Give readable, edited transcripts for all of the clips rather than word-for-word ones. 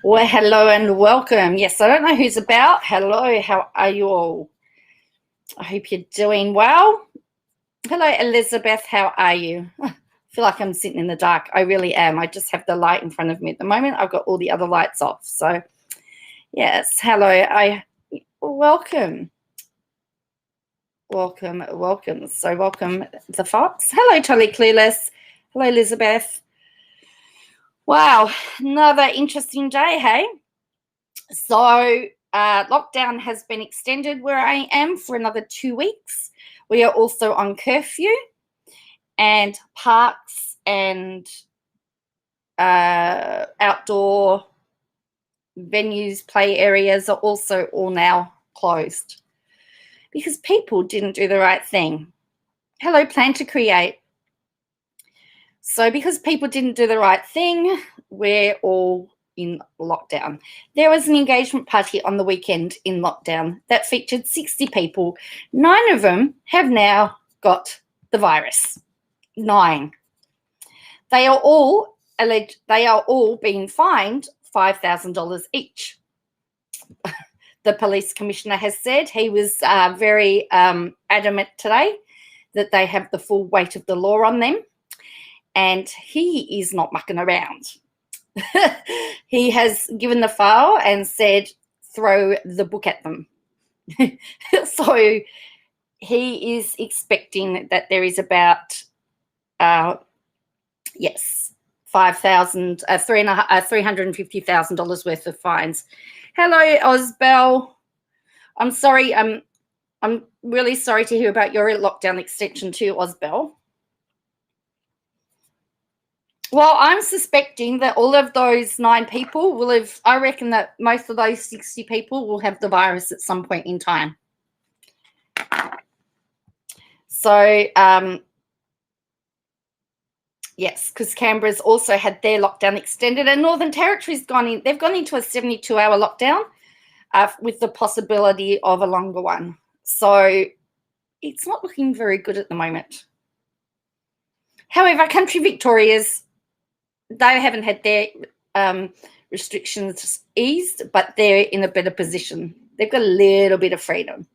Well, hello and welcome. Yes, I don't know who's about. Hello, how are you all? I hope you're doing well. Hello, Elizabeth, how are you? I feel like I'm sitting in the dark. I really am. I just have the light in front of me at the moment. I've got all the other lights off. So, yes, hello. Welcome. Welcome. So, welcome, the Fox. Hello, Totally Clueless. Hello, Elizabeth. Wow, another interesting day, hey? So lockdown has been extended where I am for another 2 weeks. We are also on curfew, and parks and outdoor venues, play areas are also all now closed because people didn't do the right thing. Hello, Plan to Create. So because people didn't do the right thing, we're all in lockdown. There was an engagement party on the weekend in lockdown that featured 60 people. 9 of them have now got the virus. 9. They are all being fined $5,000 each. The police commissioner has said he was very adamant today that they have the full weight of the law on them, and he is not mucking around. He has given the file and said, throw the book at them. So he is expecting that there is about, $350,000 worth of fines. Hello, Osbel. I'm sorry. I'm really sorry to hear about your lockdown extension too, Osbel. Well, I'm suspecting that all of those 9 people will have, I reckon that most of those 60 people will have the virus at some point in time. So, yes, because Canberra's also had their lockdown extended, and Northern Territory's gone in, they've gone into a 72-hour lockdown with the possibility of a longer one. So it's not looking very good at the moment. However, Country Victoria's, they haven't had their restrictions eased, but they're in a better position. They've got a little bit of freedom.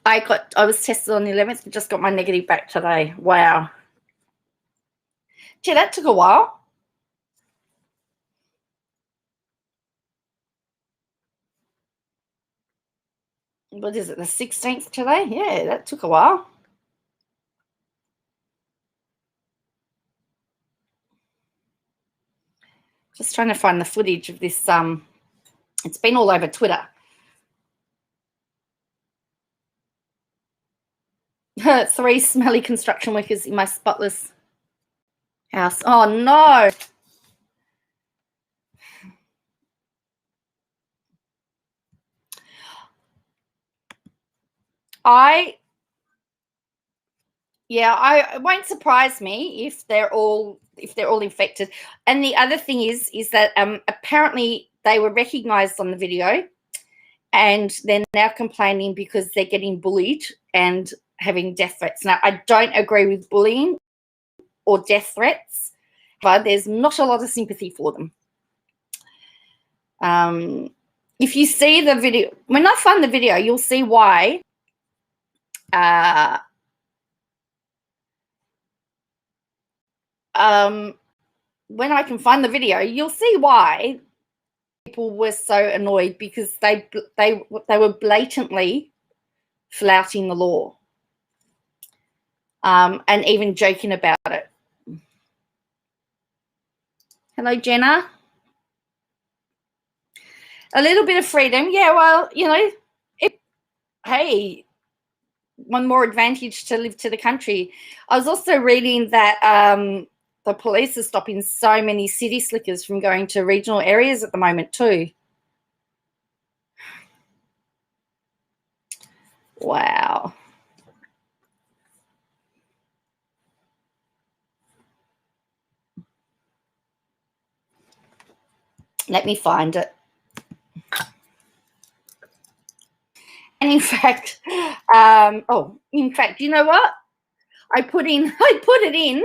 I was tested on the 11th and just got my negative back today. Wow. Gee, that took a while. What is it, the 16th today? Yeah, that took a while. Just trying to find the footage of this. It's been all over Twitter. 3 smelly construction workers in my spotless house. Oh, no. It won't surprise me if they're all infected. And the other thing is that apparently they were recognized on the video, and they're now complaining because they're getting bullied and having death threats. Now, I don't agree with bullying or death threats, but there's not a lot of sympathy for them. If you see the video, when I find the video, you'll see why. When I can find the video, you'll see why people were so annoyed, because they were blatantly flouting the law, and even joking about it. Hello, Jenna. A little bit of freedom. Yeah, well, hey, one more advantage to live to the country. I was also reading that the police are stopping so many city slickers from going to regional areas at the moment too. Wow. Let me find it. And in fact, you know what? I put it in.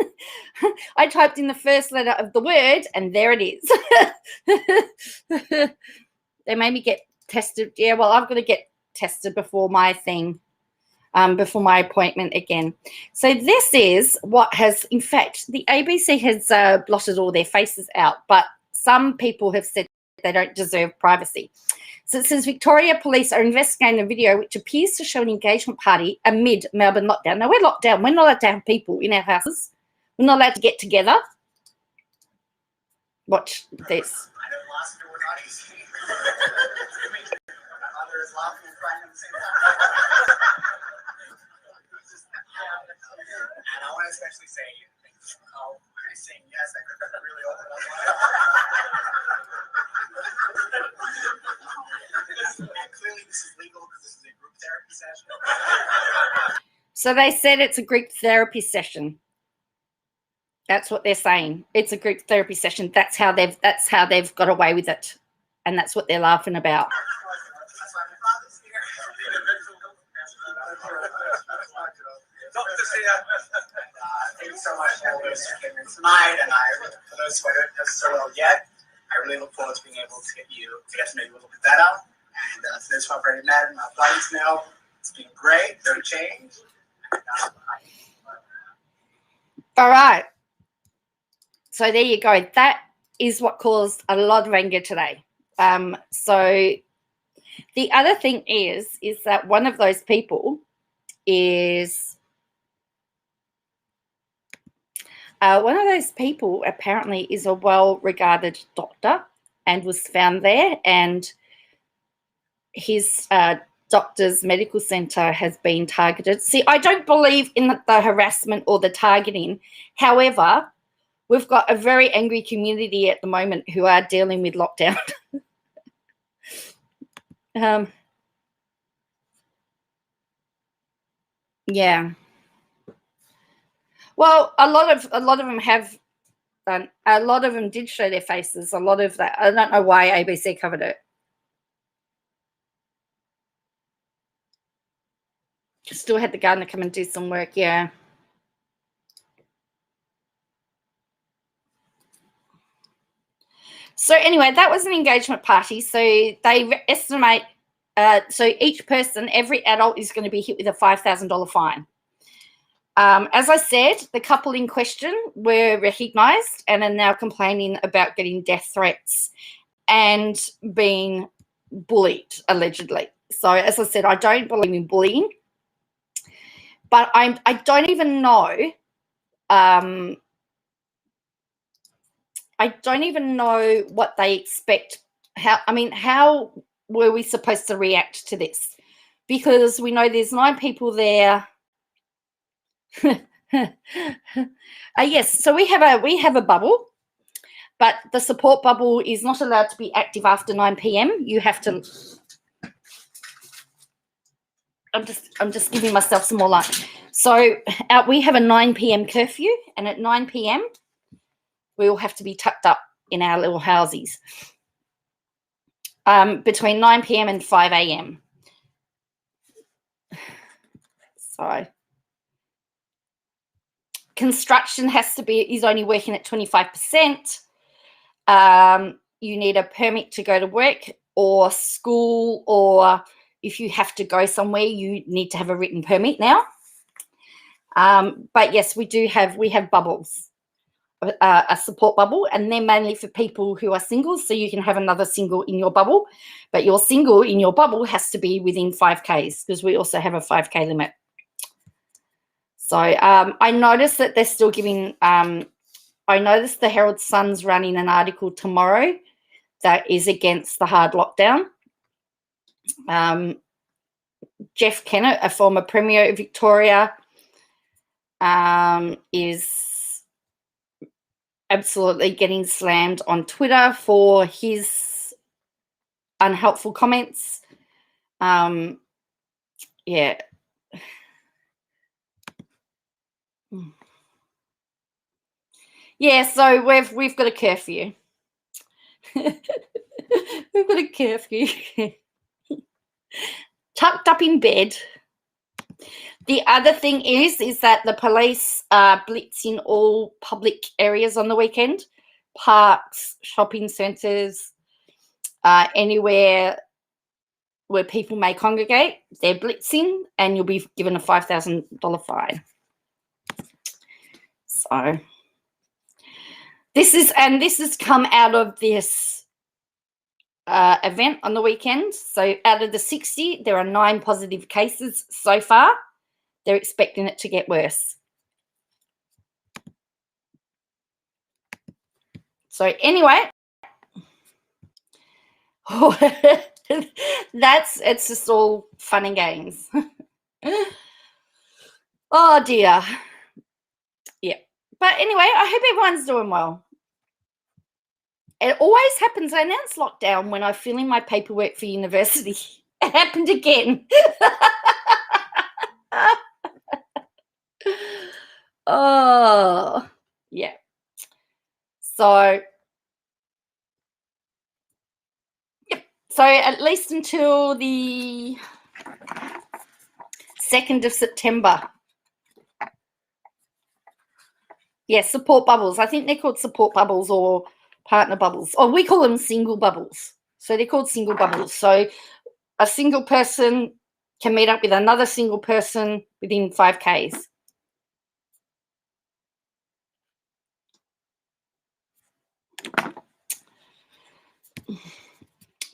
I typed in the first letter of the word, and there it is. They made me get tested. Yeah, well, I've got to get tested before my thing, before my appointment again. So this is what has, in fact, the ABC has blotted all their faces out, but some people have said they don't deserve privacy. So it says Victoria Police are investigating a video which appears to show an engagement party amid Melbourne lockdown. Now, we're locked down. We're not allowed to have people in our houses. We're not allowed to get together. Watch this. I don't last year were not easy. My mother is laughing and crying at the same time. And I want to especially say, oh, I'm saying yes, I could really open up. Clearly, this is legal because this is a group therapy session. So they said it's a group therapy session. That's what they're saying. It's a group therapy session. That's how they've got away with it, and that's what they're laughing about. Thank you so much for those who came in tonight, and for those who I don't know so well yet, I really look forward to being able to get to know you a little bit better. And for those who I've already met and my buddies now, it's been great. No change. All right. So there you go. That is what caused a lot of anger today. So the other thing is that one of those people is apparently is a well-regarded doctor and was found there, and his doctor's medical centre has been targeted. See, I don't believe in the harassment or the targeting. However, we've got a very angry community at the moment who are dealing with lockdown. Yeah. Well, a lot of them have done. A lot of them did show their faces. A lot of that. I don't know why ABC covered it. Still had the gardener come and do some work. Yeah. So anyway, that was an engagement party. So they estimate, so each person, every adult is going to be hit with a $5,000 fine. As I said, the couple in question were recognised and are now complaining about getting death threats and being bullied, allegedly. So as I said, I don't believe in bullying, but I don't even know. I don't even know what they expect. How were we supposed to react to this? Because we know there's 9 people there. Yes, so we have a bubble, but the support bubble is not allowed to be active after 9 p.m. You have to. I'm just giving myself some more light. So we have a 9 p.m. curfew, and at 9 p.m. we all have to be tucked up in our little houses between 9 p.m. and 5 a.m. So construction is only working at 25%. You need a permit to go to work or school, or if you have to go somewhere, you need to have a written permit now. But yes, we have bubbles. A support bubble, and they're mainly for people who are single, so you can have another single in your bubble, but your single in your bubble has to be within 5Ks, because we also have a 5K limit. So I noticed that they're still giving, I noticed the Herald Sun's running an article tomorrow that is against the hard lockdown. Jeff Kennett, a former Premier of Victoria, is absolutely getting slammed on Twitter for his unhelpful comments. Yeah. Yeah, so we've got a curfew. We've got a curfew. Tucked up in bed. The other thing is that the police blitz in all public areas on the weekend, parks, shopping centres, anywhere where people may congregate. They're blitzing, and you'll be given a $5,000 fine. So this has come out of this event on the weekend. So out of the 60, there are 9 positive cases so far. They're expecting it to get worse. So anyway, it's just all fun and games. Oh dear. Yeah. But anyway, I hope everyone's doing well. It always happens. I announce lockdown when I fill in my paperwork for university. It happened again. Oh, yeah. So, yep. So at least until the 2nd of September. Yeah, support bubbles. I think they're called support bubbles or partner bubbles. Or we call them single bubbles. So they're called single bubbles. So a single person can meet up with another single person within 5 Ks.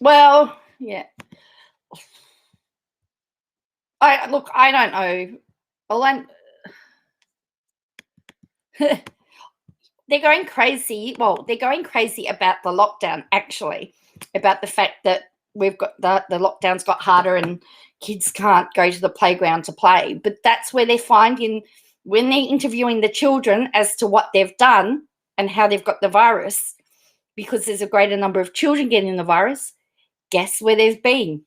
Well, yeah. I don't know. They're going crazy. Well, they're going crazy about the lockdown, actually, about the fact that we've got the lockdown's got harder and kids can't go to the playground to play. But that's where they're finding, when they're interviewing the children as to what they've done and how they've got the virus, because there's a greater number of children getting the virus, guess where they've been?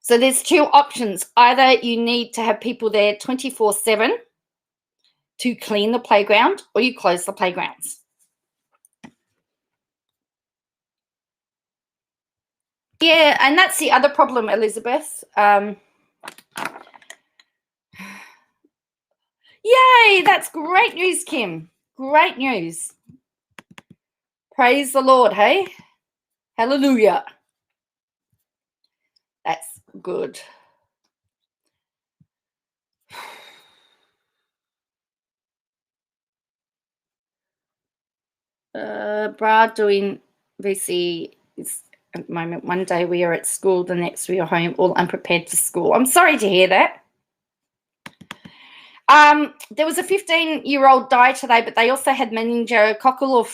So there's 2 options. Either you need to have people there 24/7 to clean the playground, or you close the playgrounds. Yeah, and that's the other problem, Elizabeth. Yay, that's great news, Kim. Great news. Praise the Lord, hey? Hallelujah. That's good. Brad doing VC is at the moment. One day we are at school, the next we are home, all unprepared for school. I'm sorry to hear that. There was a 15-year-old die today, but they also had meningococcal or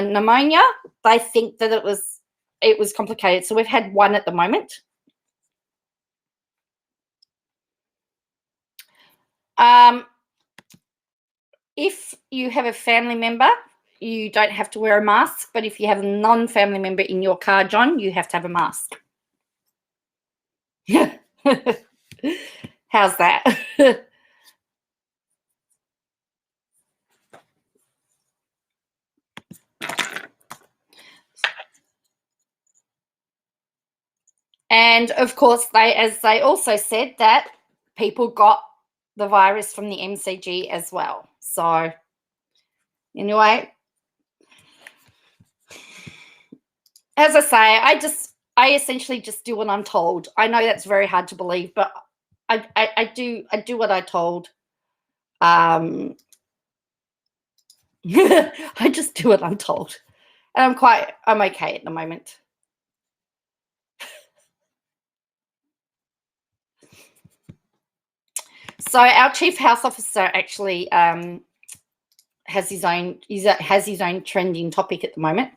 pneumonia. They think that it was complicated. So we've had 1 at the moment. If you have a family member, you don't have to wear a mask, but if you have a non-family member in your car, John, you have to have a mask. How's that? And of course, as they also said, that people got the virus from the MCG as well. So anyway, as I say, I essentially just do what I'm told. I know that's very hard to believe, but I do what I told. I just do what I'm told, and I'm okay at the moment. So our chief health officer actually has his own trending topic at the moment.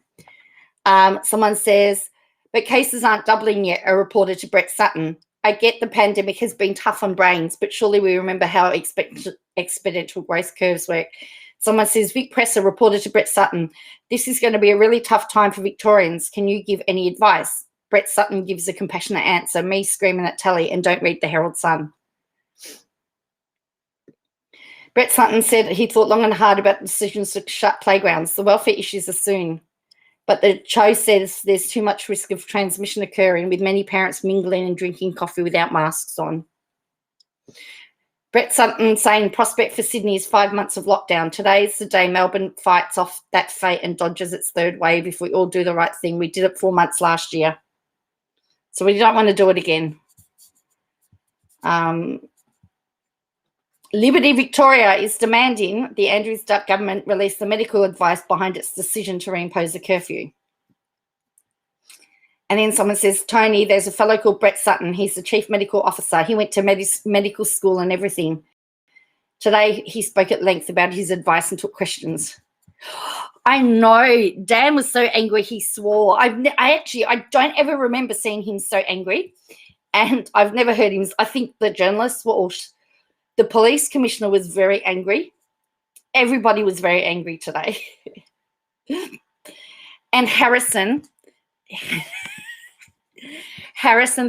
Someone says, but cases aren't doubling yet, a reporter to Brett Sutton. I get the pandemic has been tough on brains, but surely we remember how exponential growth curves work. Someone says, Vic Presser, reporter to Brett Sutton. This is going to be a really tough time for Victorians. Can you give any advice? Brett Sutton gives a compassionate answer, me screaming at telly, and don't read the Herald Sun. Brett Sutton said he thought long and hard about the decisions to shut playgrounds. The welfare issues are soon. But the Cho says there's too much risk of transmission occurring with many parents mingling and drinking coffee without masks on. Brett Sutton saying prospect for Sydney is 5 months of lockdown. Today's the day Melbourne fights off that fate and dodges its third wave if we all do the right thing. We did it 4 months last year. So we don't want to do it again. Liberty Victoria is demanding the Andrews Duck government release the medical advice behind its decision to reimpose a curfew. And then someone says, Tony, there's a fellow called Brett Sutton. He's the chief medical officer. He went to medical school and everything. Today he spoke at length about his advice and took questions. I know. Dan was so angry he swore. I don't ever remember seeing him so angry. And I've never heard him. I think the journalists were all, the police commissioner was very angry. Everybody was very angry today. And Harrison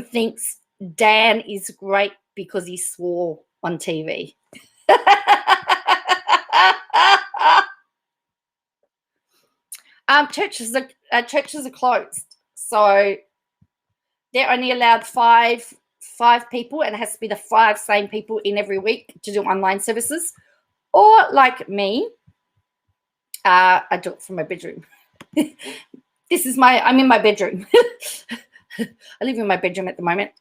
thinks Dan is great because he swore on TV. Churches are closed, so they're only allowed five people, and it has to be the 5 same people in every week to do online services. Or like me, I do it from my bedroom. I'm in my bedroom. I live in my bedroom at the moment.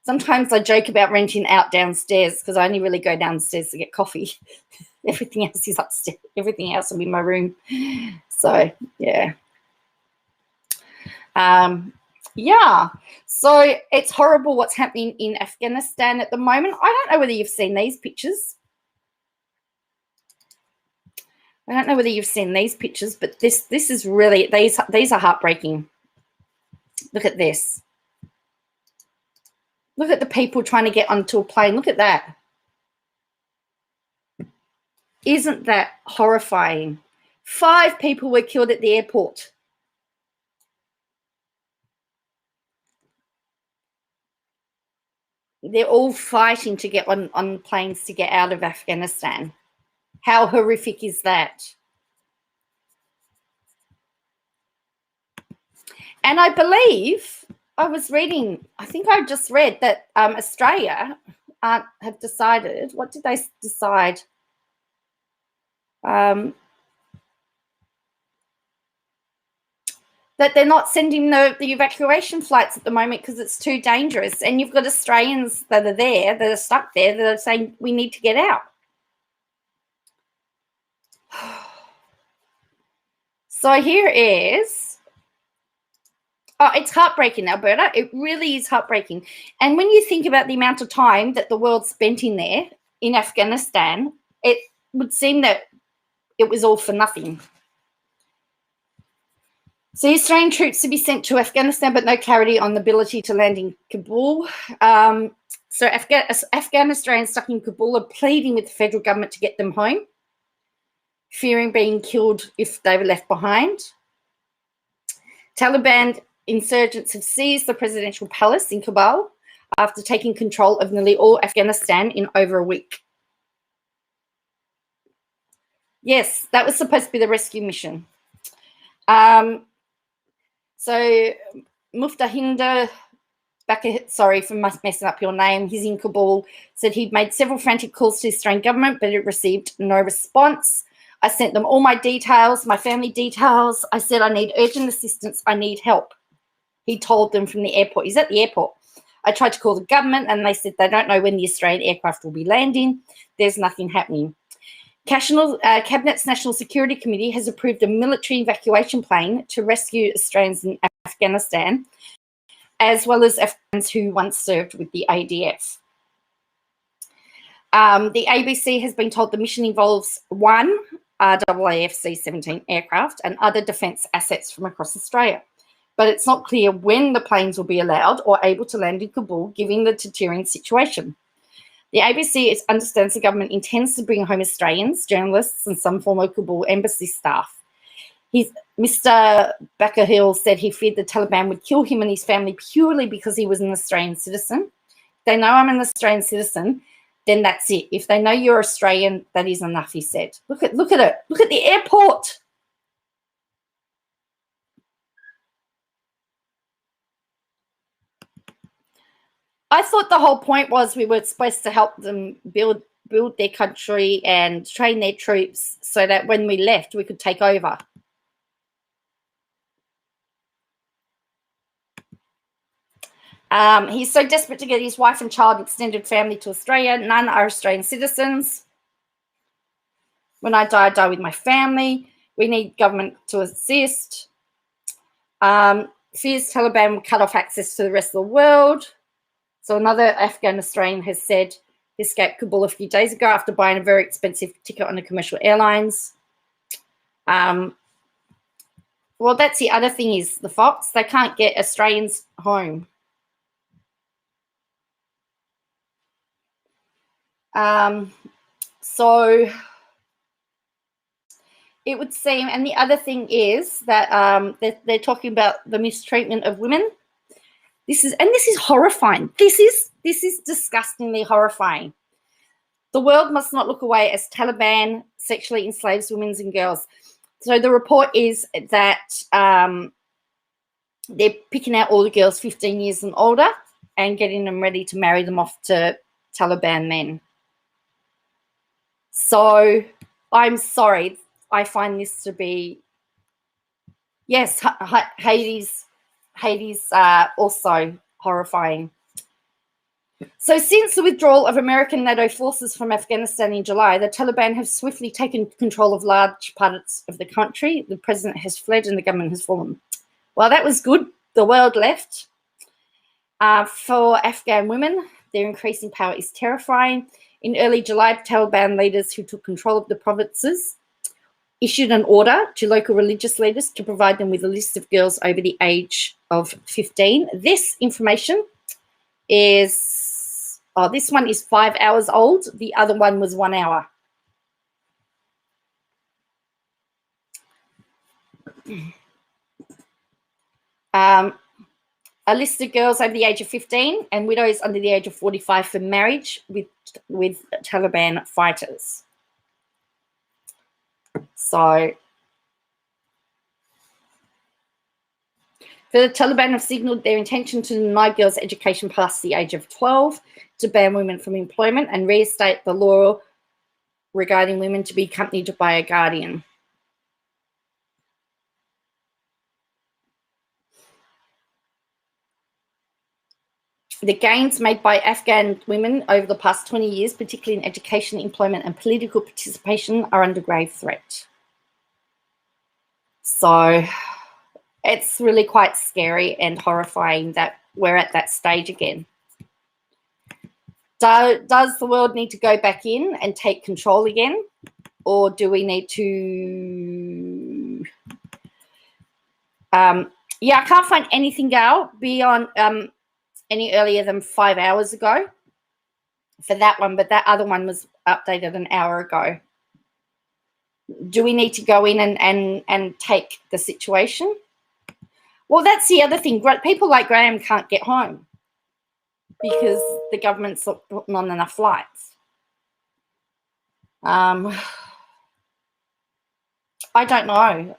Sometimes I joke about renting out downstairs because I only really go downstairs to get coffee. Everything else is upstairs. Everything else will be in my room. So, yeah. Yeah. So it's horrible what's happening in Afghanistan at the moment. I don't know whether you've seen these pictures. But this is really, these are heartbreaking. Look at this. Look at the people trying to get onto a plane. Look at that. Isn't that horrifying? 5 people were killed at the airport. They're all fighting to get on planes to get out of Afghanistan. How horrific is that? And I believe I was reading, I think I just read that Australia have decided, what did they decide? That they're not sending the evacuation flights at the moment because it's too dangerous. And you've got Australians that are there, that are stuck there, that are saying we need to get out. So here is, it's heartbreaking, Alberta. It really is heartbreaking. And when you think about the amount of time that the world spent in there, in Afghanistan, it would seem that it was all for nothing. So Australian troops to be sent to Afghanistan, but no clarity on the ability to land in Kabul. So Afghan Australians stuck in Kabul are pleading with the federal government to get them home, fearing being killed if they were left behind. Taliban insurgents have seized the presidential palace in Kabul after taking control of nearly all Afghanistan in over a week. Yes, that was supposed to be the rescue mission. So Muftahinder, sorry for messing up your name, he's in Kabul, said he'd made several frantic calls to the Australian government, but it received no response. I sent them all my details, my family details. I said, I need urgent assistance. I need help. He told them from the airport. He's at the airport. I tried to call the government and they said they don't know when the Australian aircraft will be landing. There's nothing happening. Cabinet's National Security Committee has approved a military evacuation plane to rescue Australians in Afghanistan, as well as Afghans who once served with the ADF. The ABC has been told the mission involves one RAAF C-17 aircraft and other defence assets from across Australia. But it's not clear when the planes will be allowed or able to land in Kabul, given the deterring situation. The ABC understands the government intends to bring home Australians, journalists, and some former Kabul embassy staff. Mr. Bakahil said he feared the Taliban would kill him and his family purely because he was an Australian citizen. If they know I'm an Australian citizen, then that's it. If they know you're Australian, that is enough, he said. Look at it. Look at the airport. I thought the whole point was we were supposed to help them build their country and train their troops so that when we left, we could take over. He's so desperate to get his wife and child and extended family to Australia. None are Australian citizens. When I die with my family. We need government to assist. Fears Taliban will cut off access to the rest of the world. So another Afghan Australian has said he escaped Kabul a few days ago after buying a very expensive ticket on the commercial airlines. Well, that's the other thing is the Fox. They can't get Australians home. So it would seem, and the other thing is that they're talking about the mistreatment of women. This is horrifying. This is disgustingly horrifying. The world must not look away as Taliban sexually enslaves women and girls. So the report is that they're picking out all the girls 15 years and older and getting them ready to marry them off to Taliban men. So I'm sorry. I find this to be, yes, Hades also horrifying. So since the withdrawal of American NATO forces from Afghanistan in July, the Taliban have swiftly taken control of large parts of the country. The president has fled and the government has fallen. Well, that was good. The world left. For Afghan women, their increasing power is terrifying. In early July, Taliban leaders who took control of the provinces issued an order to local religious leaders to provide them with a list of girls over the age of 15. This information is, this one is 5 hours old. The other one was 1 hour. A list of girls over the age of 15 and widows under the age of 45 for marriage with Taliban fighters. So the Taliban have signalled their intention to deny girls education past the age of 12, to ban women from employment and reinstate the law regarding women to be accompanied by a guardian. The gains made by Afghan women over the past 20 years, particularly in education, employment, and political participation, are under grave threat. So it's really quite scary and horrifying that we're at that stage again. Does the world need to go back in and take control again? Or do we need to... yeah, I can't find anything out beyond... any earlier than 5 hours ago for that one, but that other one was updated an hour ago. Do we need to go in and take the situation? Well, that's the other thing. People like Graham can't get home because the government's not putting on enough flights. I don't know.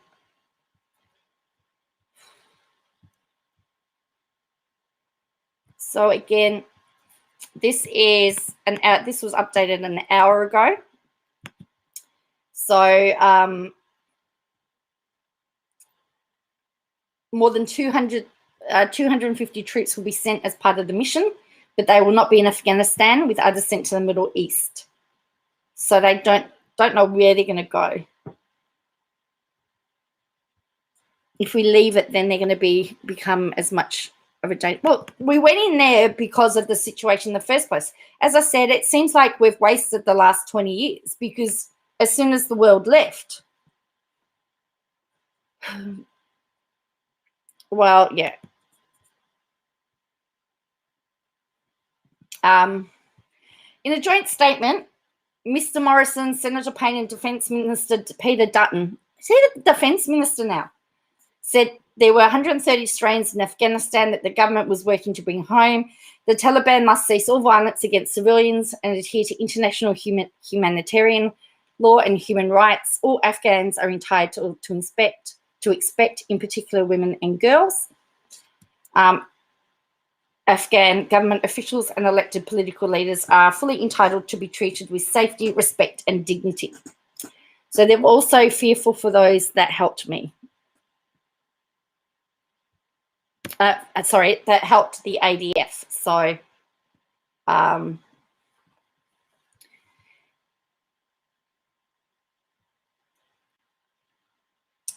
So again, this is this was updated an hour ago. So more than 250 troops will be sent as part of the mission, but they will not be in Afghanistan, with others sent to the Middle East. So they don't know where they're going to go. If we leave it, then they're going to become as much of a danger. Well, we went in there because of the situation in the first place. As I said, it seems like we've wasted the last 20 years because as soon as the world left, well, yeah. In a joint statement, Mr. Morrison, Senator Payne and Defence Minister Peter Dutton, is he the Defence Minister now, said there were 130 Australians in Afghanistan that the government was working to bring home. The Taliban must cease all violence against civilians and adhere to international humanitarian law and human rights. All Afghans are entitled to expect, in particular, women and girls. Afghan government officials and elected political leaders are fully entitled to be treated with safety, respect, and dignity. So they're also fearful for those that helped me. That helped the ADF. So,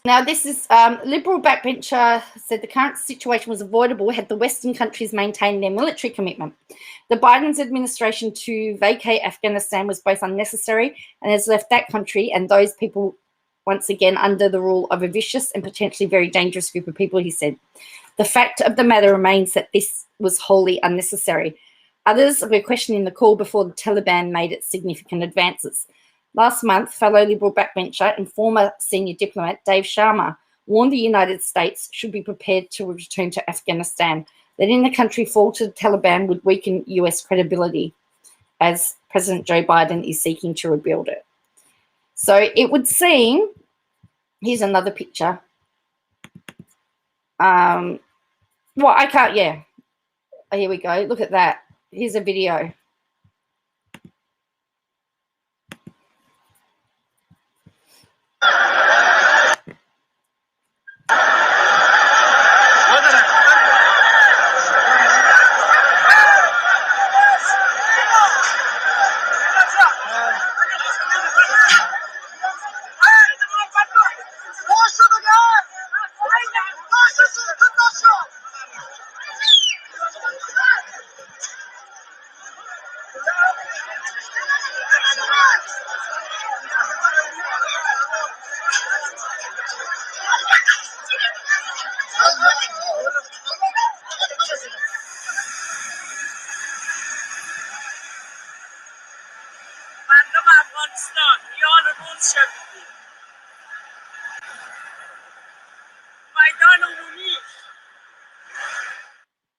now this is Liberal backbencher said the current situation was avoidable had the Western countries maintained their military commitment. The Biden's administration to vacate Afghanistan was both unnecessary and has left that country and those people once again under the rule of a vicious and potentially very dangerous group of people, he said. The fact of the matter remains that this was wholly unnecessary. Others were questioning the call before the Taliban made its significant advances. Last month, fellow Liberal backbencher and former senior diplomat Dave Sharma warned the United States should be prepared to return to Afghanistan. Letting the country fall to the Taliban would weaken US credibility as President Joe Biden is seeking to rebuild it. So it would seem, here's another picture. Well, I can't, yeah. Oh, here we go. Look at that. Here's a video.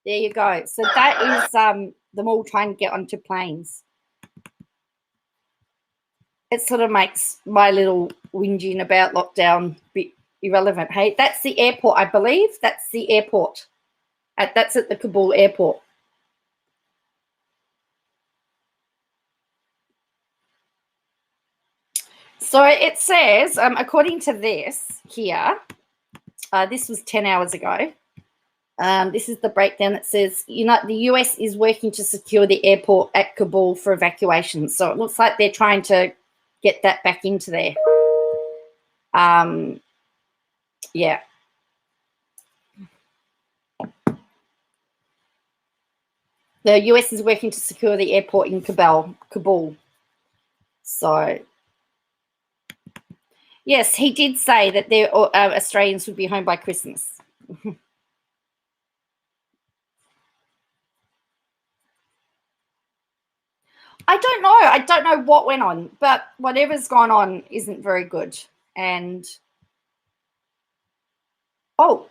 There you go. So that is them all trying to get onto planes. It sort of makes my little whinging about lockdown a bit irrelevant. Hey, that's the airport, I believe. That's the airport. That's at the Kabul airport. So it says, according to this here, this was 10 hours ago. This is the breakdown. It says, the US is working to secure the airport at Kabul for evacuation. So it looks like they're trying to get that back into there. Yeah. The US is working to secure the airport in Kabul. So, yes, he did say that Australians would be home by Christmas. I don't know. I don't know what went on, but whatever's gone on isn't very good. And oh,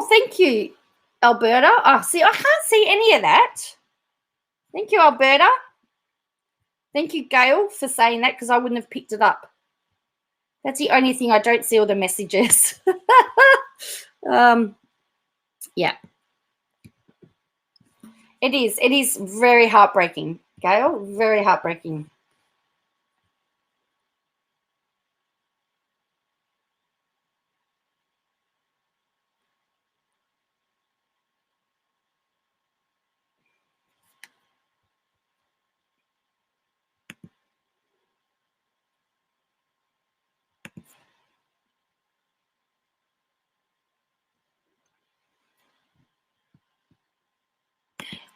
thank you, Alberta. Oh, see, I can't see any of that. Thank you, Alberta. Thank you, Gail, for saying that because I wouldn't have picked it up. That's the only thing I don't see all the messages. Yeah. It is. It is very heartbreaking, Gail. Very heartbreaking.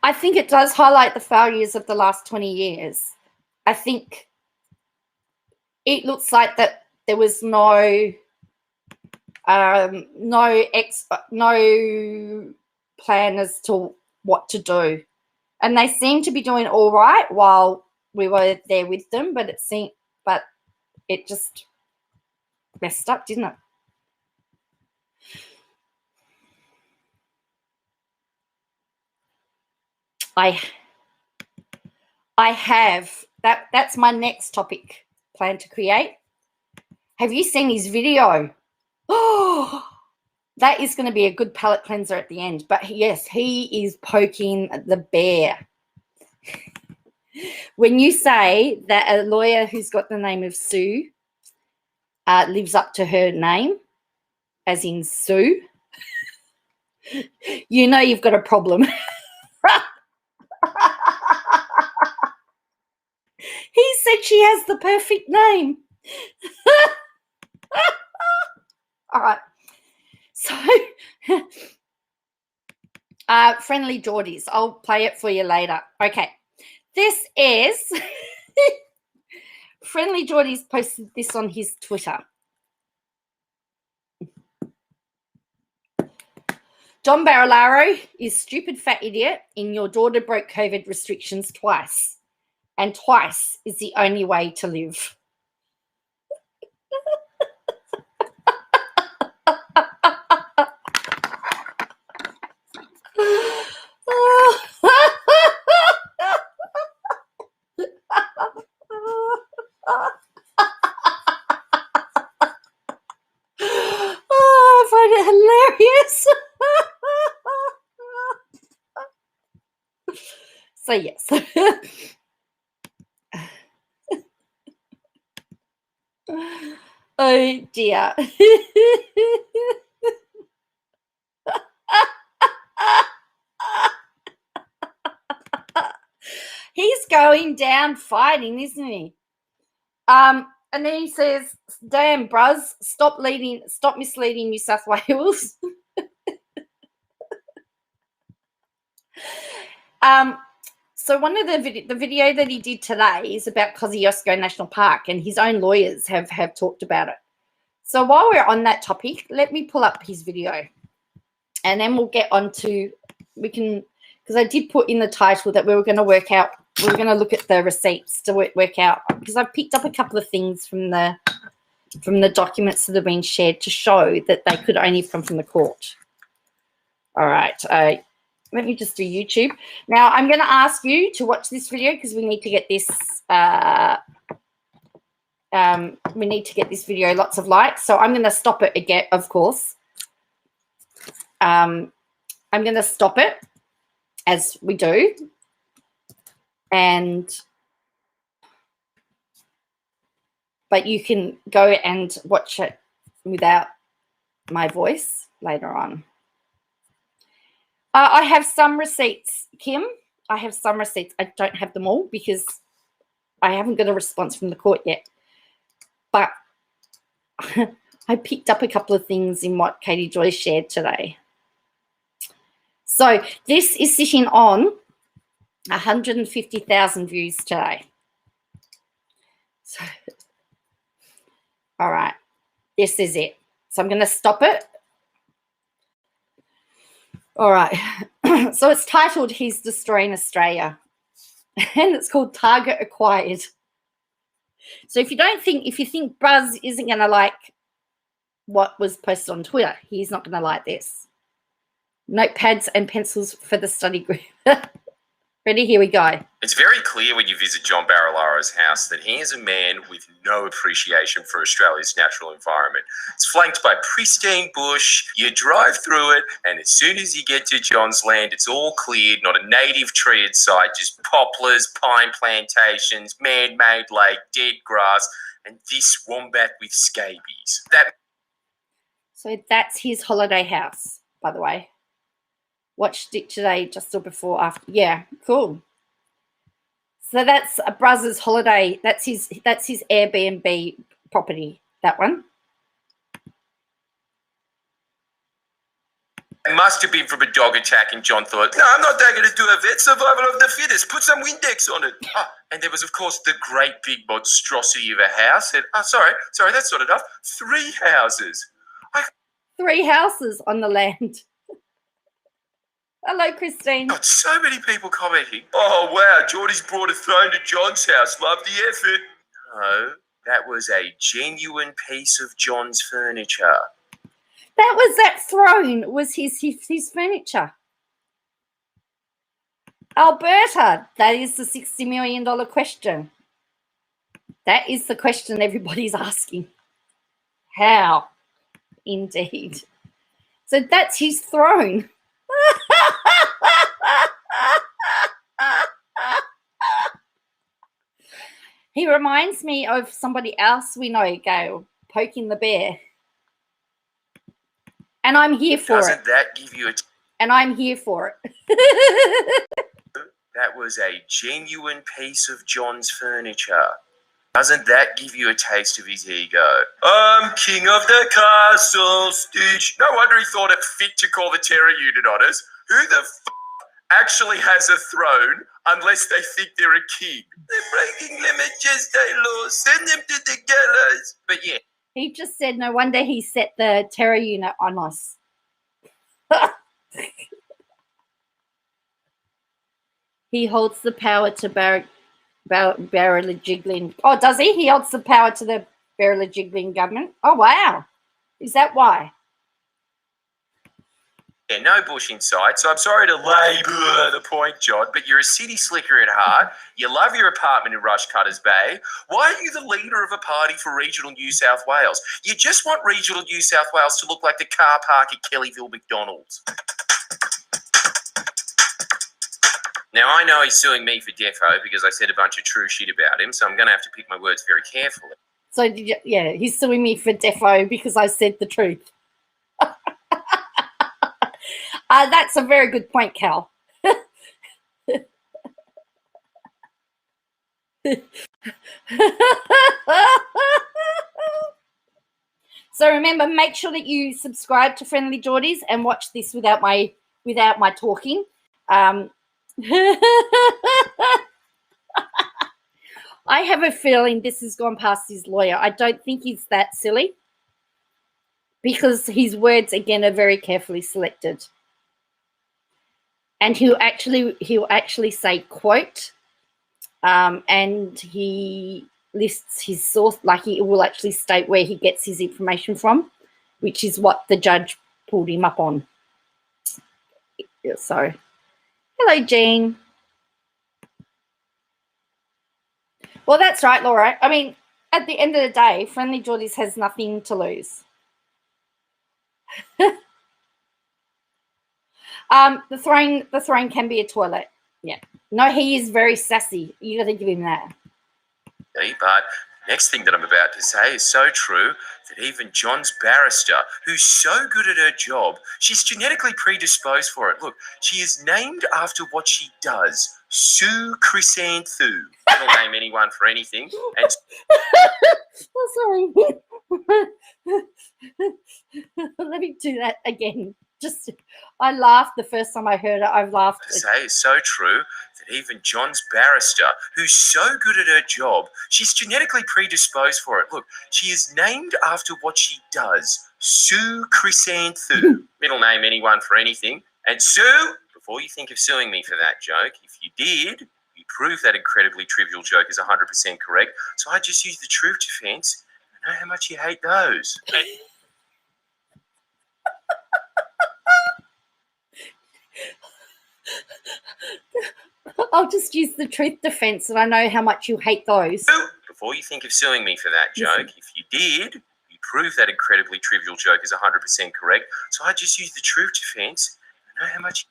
I think it does highlight the failures of the last 20 years. I think it looks like that there was no plan as to what to do. And they seem to be doing all right while we were there with them, but it just messed up, didn't it? I have that's my next topic plan to create. Have you seen his video? Oh, That is going to be a good palate cleanser at the end. But yes, he is poking the bear. When you say that a lawyer who's got the name of Sue lives up to her name, as in Sue, you know you've got a problem. He said she has the perfect name. All right. So, Friendly Geordies. I'll play it for you later. Okay. This is Friendly Geordies posted this on his Twitter. John Barilaro is stupid fat idiot in your daughter broke COVID restrictions twice. And twice is the only way to live. I find it hilarious. So yes. Oh dear. He's going down fighting, isn't he? And then he says, damn, Bruz, stop misleading New South Wales. So one of the video that he did today is about Kosciuszko National Park, and his own lawyers have talked about it. So while we're on that topic, let me pull up his video, and then we'll get on to, because I did put in the title that we were going to look at the receipts to work out, because I've picked up a couple of things from the documents that have been shared to show that they could only have come from the court. All right. Let me just do YouTube. Now, I'm going to ask you to watch this video because we need to get this video lots of likes. So I'm going to stop it again, of course. I'm going to stop it as we do. But you can go and watch it without my voice later on. I have some receipts, Kim. I have some receipts. I don't have them all because I haven't got a response from the court yet. But I picked up a couple of things in what Katie Joy shared today. So this is sitting on 150,000 views today. So, all right, this is it. So I'm going to stop it. All right, so it's titled He's Destroying Australia, and it's called Target Acquired. So if you think Bruz isn't going to like what was posted on Twitter, he's not going to like this. Notepads and pencils for the study group. Ready? Here we go. It's very clear when you visit John Barilaro's house that he is a man with no appreciation for Australia's natural environment. It's flanked by pristine bush. You drive through it, and as soon as you get to John's land, it's all cleared, not a native tree in sight, just poplars, pine plantations, man-made lake, dead grass, and this wombat with scabies. So that's his holiday house, by the way. Watched it today, just or before, after. Yeah, cool. So that's a Bruz's holiday. That's his Airbnb property. That one. It must have been from a dog attack, and John thought, no, I'm not taking it to a vet. Survival of the fittest. Put some Windex on it. And there was, of course, the great big monstrosity of a house. And, sorry, that's not enough. 3 houses. 3 houses on the land. Hello, Christine. Got so many people commenting. Oh, wow, Geordie's brought a throne to John's house. Love the effort. No, that was a genuine piece of John's furniture. That throne was his furniture. Alberta, that is the $60 million question. That is the question everybody's asking. How? Indeed. So that's his throne. He reminds me of somebody else we know, Gail, poking the bear. And I'm here for it. Doesn't that give you a... And I'm here for it. That was a genuine piece of John's furniture. Doesn't that give you a taste of his ego? I'm king of the castle, Stitch. No wonder he thought it fit to call the terror unit on us. Who the actually has a throne unless they think they're a king? They're breaking their majesty laws. Send them to the gallows. But yeah. He just said, no wonder he set the terror unit on us. He holds the power to Barrel-a-Jiggling. Oh, does he? He holds the power to the Barrel-a-Jiggling government. Oh, wow. Is that why? Yeah, no bush in sight, so I'm sorry to labour the point, John, but you're a city slicker at heart. You love your apartment in Rushcutters Bay. Why are you the leader of a party for regional New South Wales? You just want regional New South Wales to look like the car park at Kellyville McDonald's. Now, I know he's suing me for defo because I said a bunch of true shit about him, so I'm going to have to pick my words very carefully. So, yeah, he's suing me for defo because I said the truth. That's a very good point, Cal. So remember, make sure that you subscribe to Friendly Geordies and watch this without my talking. I have a feeling this has gone past his lawyer. I don't think he's that silly because his words, again, are very carefully selected. And he'll actually say quote, and he lists his source, like he will actually state where he gets his information from, which is what the judge pulled him up on. So, hello, Jean. Well, that's right, Laura. I mean, at the end of the day, Friendly Geordies has nothing to lose. The throne can be a toilet. Yeah. No, he is very sassy. You got to give him that. But next thing that I'm about to say is so true that even John's barrister, who's so good at her job, she's genetically predisposed for it. Look, she is named after what she does. Sue Chrysanthou. I'll name anyone for anything. And Oh, sorry. Let me do that again. I laughed the first time I heard it. I've laughed. To say is so true that even John's barrister, who's so good at her job, she's genetically predisposed for it. Look, she is named after what she does. Sue Chrysanthou. Middle name anyone for anything. And Sue, before you think of suing me for that joke, if you did, you prove that incredibly trivial joke is 100% correct. So I just use the truth defense. I know how much you hate those. I'll just use the truth defense, and I know how much you hate those. Before you think of suing me for that joke, if you did, you prove that incredibly trivial joke is 100% correct. So I just use the truth defense. I know how much.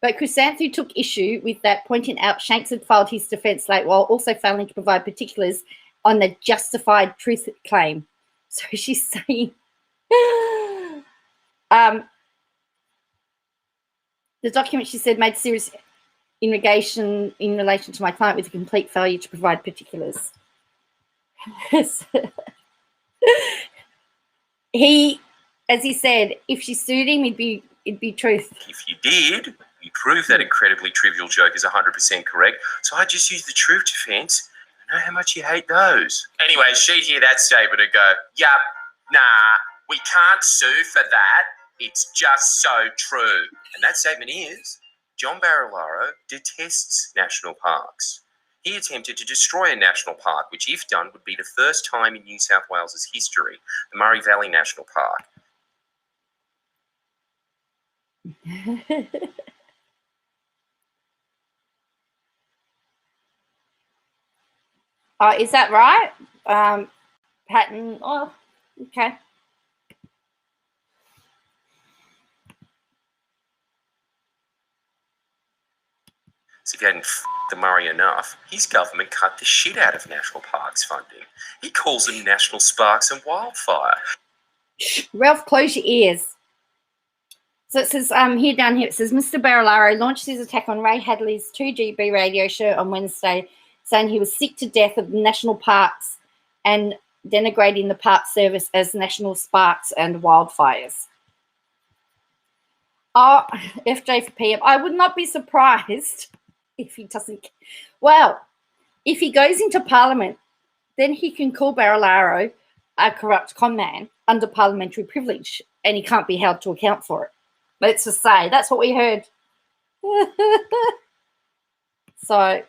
But Chrysanthou took issue with that, pointing out Shanks had filed his defense late while also failing to provide particulars on the justified truth claim. So she's saying, the document, she said, made serious in relation to my client with a complete failure to provide particulars. As he said, if she sued him, it'd be truth. If you did, you prove that incredibly trivial joke is 100% correct. So I just use the truth defense. I know how much you hate those. Anyway, she'd hear that statement and go, yup, nah, we can't sue for that. It's just so true. And that statement is, John Barilaro detests national parks. He attempted to destroy a national park, which, if done, would be the first time in New South Wales's history, the Murray Valley National Park. Is that right? Patton, oh, okay. So if he hadn't the Murray enough, his government cut the shit out of national parks funding. He calls them national sparks and wildfire. Ralph, close your ears. So it says here down here, it says, Mr. Barilaro launched his attack on Ray Hadley's 2GB radio show on Wednesday, saying he was sick to death of national parks and denigrating the park service as national sparks and wildfires. Oh, FJ for PM. I would not be surprised if he doesn't. Well, if he goes into Parliament, then he can call Barilaro a corrupt con man under parliamentary privilege, and he can't be held to account for it. Let's just say that's what we heard. So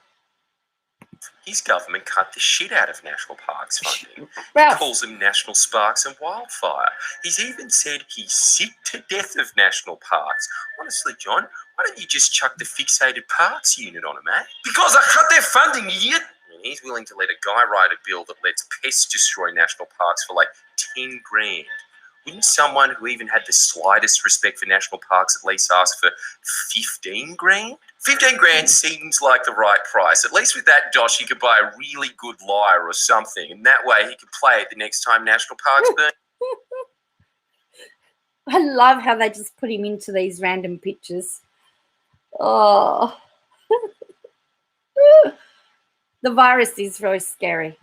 his government cut the shit out of national parks funding. Ralph. He calls them national sparks and wildfire. He's even said he's sick to death of national parks. Honestly, John, why don't you just chuck the fixated parks unit on him, eh? Because I cut their funding, idiot! And he's willing to let a guy write a bill that lets pests destroy national parks for like 10 grand. Wouldn't someone who even had the slightest respect for national parks at least ask for 15 grand? 15 grand seems like the right price. At least with that, Josh, he could buy a really good lyre or something. And that way he could play it the next time national parks burn. I love how they just put him into these random pictures. Oh. The virus is very scary.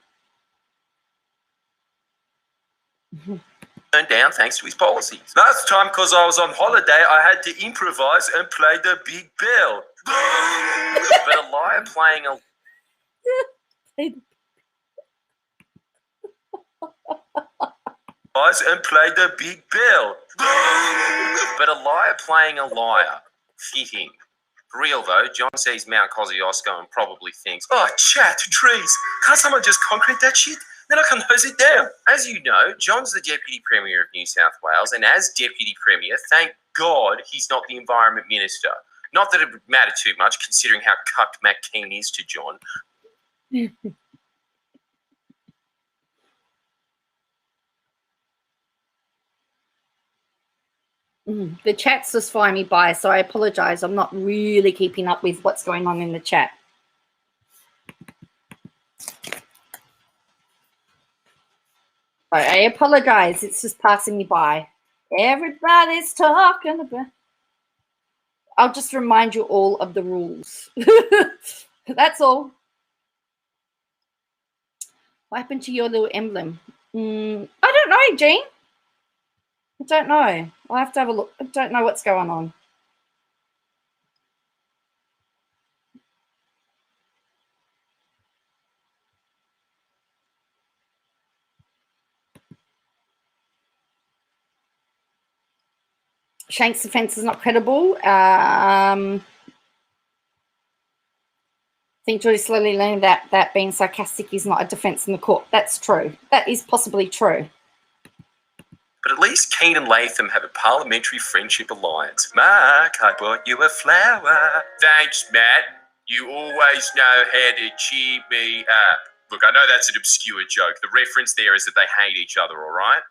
Turned down thanks to his policies. Last time, because I was on holiday, I had to improvise and play the big bell. But a liar playing a... and play the big bell. But a liar playing a liar. Fitting. For real though, John sees Mount Kosciuszko and probably thinks, oh, chat, trees. Can't someone just concrete that shit? Then I can hose it down. As you know, John's the Deputy Premier of New South Wales, and as Deputy Premier, thank God he's not the Environment Minister. Not that it would matter too much, considering how cucked McKean is to John. The chat's just flying me by, so I apologise. I'm not really keeping up with what's going on in the chat. I apologise. It's just passing me by. Everybody's talking about... I'll just remind you all of the rules. That's all. What happened to your little emblem? I don't know, Jean. I don't know. I'll have to have a look. I don't know what's going on. Shank's defence is not credible. I think Joy's slowly learning that being sarcastic is not a defence in the court. That's true. That is possibly true. But at least Kane and Latham have a parliamentary friendship alliance. Mark, I bought you a flower. Thanks, Matt. You always know how to cheer me up. Look, I know that's an obscure joke. The reference there is that they hate each other, all right?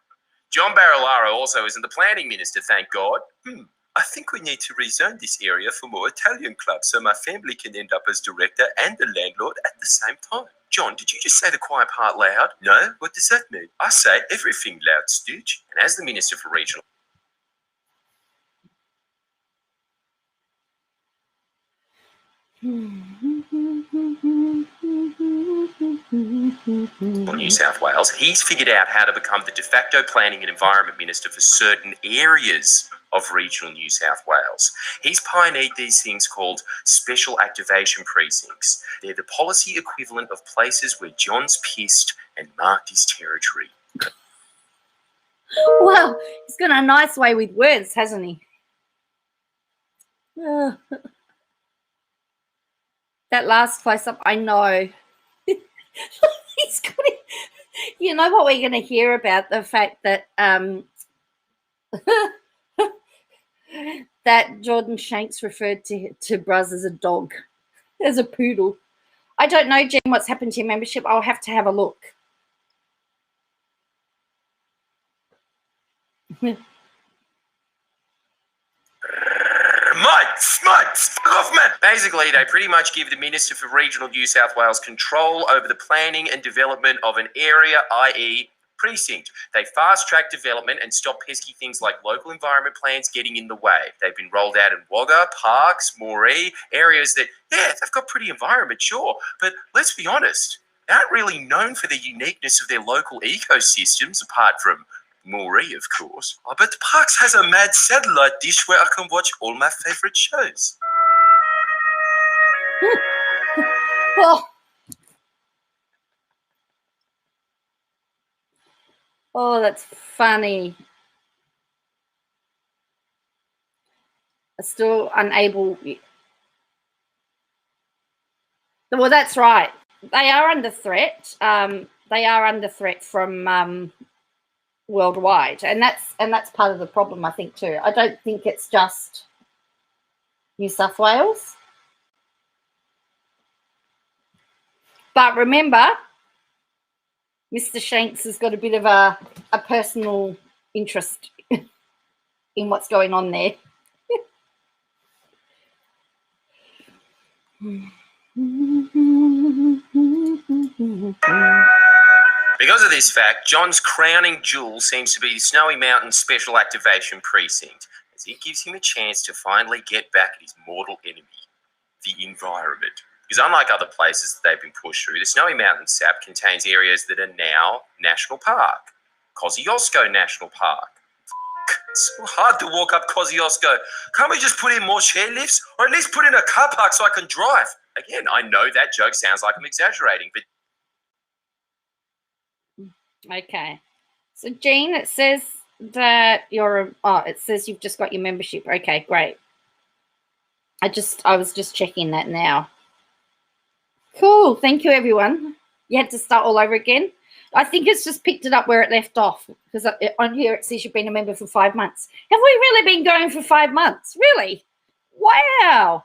John Barilaro also isn't the planning minister, thank God. I think we need to rezone this area for more Italian clubs so my family can end up as director and the landlord at the same time. John, did you just say the quiet part loud? No? What does that mean? I say everything loud, Stitch. And as the Minister for Regional... New South Wales, he's figured out how to become the de facto planning and environment minister for certain areas of regional New South Wales. He's pioneered these things called special activation precincts. They're the policy equivalent of places where John's pissed and marked his territory. Well, he's got a nice way with words, hasn't he? That last close-up, I know. He's got it. You know what we're going to hear about? The fact that that Jordan Shanks referred to Bruz as a dog, as a poodle. I don't know, Jen, what's happened to your membership. I'll have to have a look. Mate, Smut! Fuck off, man! Basically, they pretty much give the Minister for Regional New South Wales control over the planning and development of an area, i.e. precinct. They fast-track development and stop pesky things like local environment plans getting in the way. They've been rolled out in Wagga, Parks, Moree, areas that, yeah, they've got pretty environment, sure, but let's be honest, they aren't really known for the uniqueness of their local ecosystems, apart from Moree, of course. Oh, but Parks has a mad satellite dish where I can watch all my favourite shows. Oh, that's funny. Still unable. Well, that's right. They are under threat. They are under threat from worldwide, and that's part of the problem, I think, too. I don't think it's just New South Wales. But remember, Mr. Shanks has got a bit of a personal interest in what's going on there. Because of this fact, John's crowning jewel seems to be the Snowy Mountain Special Activation Precinct, as it gives him a chance to finally get back at his mortal enemy, the environment. Because unlike other places that they've been pushed through, the Snowy Mountain SAP contains areas that are now National Park. Kosciuszko National Park. It's so hard to walk up Kosciuszko. Can't we just put in more chairlifts? Or at least put in a car park so I can drive? Again, I know that joke sounds like I'm exaggerating, but... Okay. So, Jean, it says that it says you've just got your membership. Okay, great. I was just checking that now. Cool. Thank you, everyone. You had to start all over again. I think it's just picked it up where it left off, because on here it says you've been a member for 5 months. Have we really been going for 5 months? Really? Wow.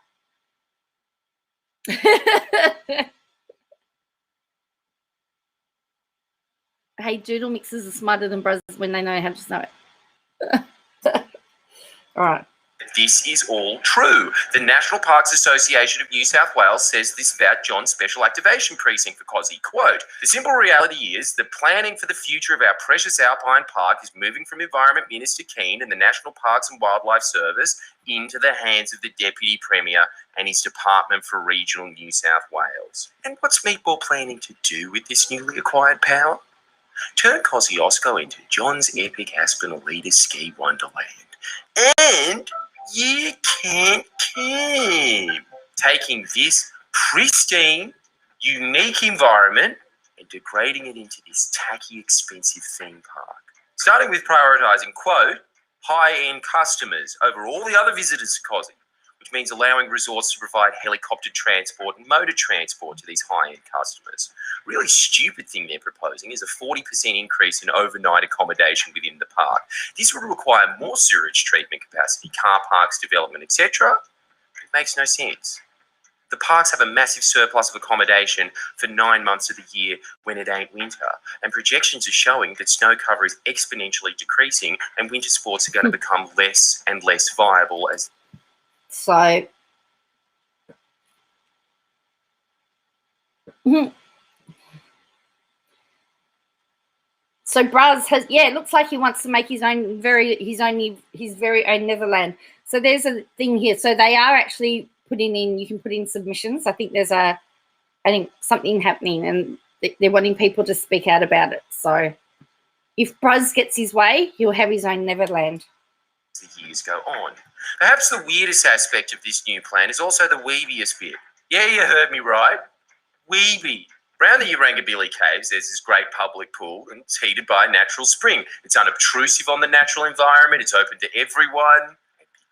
Hey, Doodle mixes are smarter than Bruz when they know how to snow it. All right. This is all true. The National Parks Association of New South Wales says this about John's Special Activation Precinct for Cosy. Quote, the simple reality is the planning for the future of our precious alpine park is moving from Environment Minister Keane and the National Parks and Wildlife Service into the hands of the Deputy Premier and his Department for Regional New South Wales. And what's Meatball planning to do with this newly acquired power? Turn Kosciuszko into John's epic Aspen elitist ski wonderland. And you can't camp. Taking this pristine, unique environment and degrading it into this tacky, expensive theme park. Starting with prioritising, quote, high-end customers over all the other visitors to Cosy, which means allowing resorts to provide helicopter transport and motor transport to these high-end customers. Really stupid thing they're proposing is a 40% increase in overnight accommodation within the park. This would require more sewage treatment capacity, car parks, development, etc. It makes no sense. The parks have a massive surplus of accommodation for 9 months of the year when it ain't winter, and projections are showing that snow cover is exponentially decreasing and winter sports are going to become less and less viable as... So, so Bruz has, yeah, it looks like he wants to make his very own Neverland. So there's a thing here. So they are actually putting in, you can put in submissions. I think there's something happening, and they're wanting people to speak out about it. So if Bruz gets his way, he'll have his own Neverland. The years go on. Perhaps the weirdest aspect of this new plan is also the weebiest bit. Yeah, you heard me right. Weeby. Around the Urangabili Caves, there's this great public pool, and it's heated by a natural spring. It's unobtrusive on the natural environment. It's open to everyone. And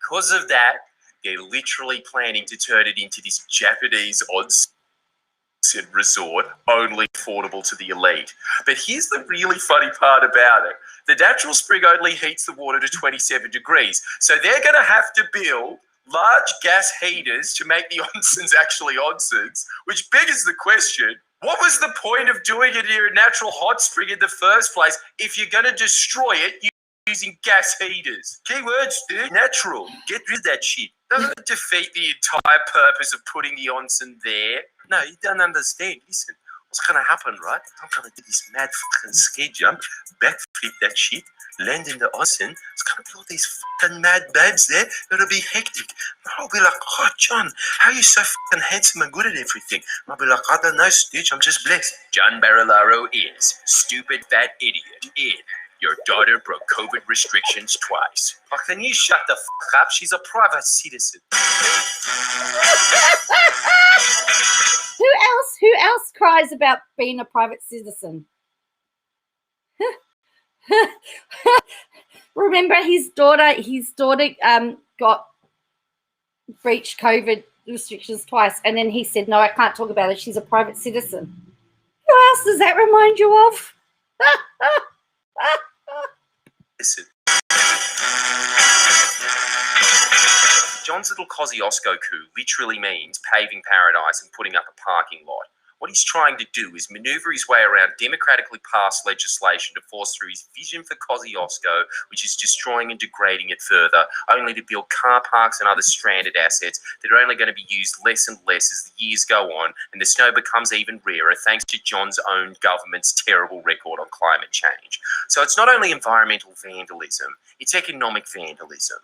because of that, they're literally planning to turn it into this Japanese onsen resort, only affordable to the elite. But here's the really funny part about it. The natural spring only heats the water to 27 degrees. So they're going to have to build large gas heaters to make the onsens actually onsens, which begs the question, what was the point of doing it near a natural hot spring in the first place if you're going to destroy it using gas heaters? Keywords, dude. Natural. Get rid of that shit. Doesn't it defeat the entire purpose of putting the onsen there? No, you don't understand. Listen, what's going to happen, right? I'm going to do this mad fucking ski jump, backflip that shit, land in the onsen. It's going to be all these fucking mad babes there. It'll be hectic. I'll be like, oh, John, how are you so fucking handsome and good at everything? I'll be like, I don't know, Stitch, I'm just blessed. John Barilaro is stupid fat idiot in Your Daughter Broke COVID Restrictions Twice. Oh, can you shut the fuck up? She's a private citizen. Who else cries about being a private citizen? Remember his daughter got breached COVID restrictions twice, and then he said, no, I can't talk about it. She's a private citizen. Who else does that remind you of? Listen. John's little Kosciuszko coup literally means paving paradise and putting up a parking lot. What he's trying to do is maneuver his way around democratically passed legislation to force through his vision for Kosciuszko, which is destroying and degrading it further, only to build car parks and other stranded assets that are only going to be used less and less as the years go on and the snow becomes even rarer thanks to John's own government's terrible record on climate change. So it's not only environmental vandalism, it's economic vandalism.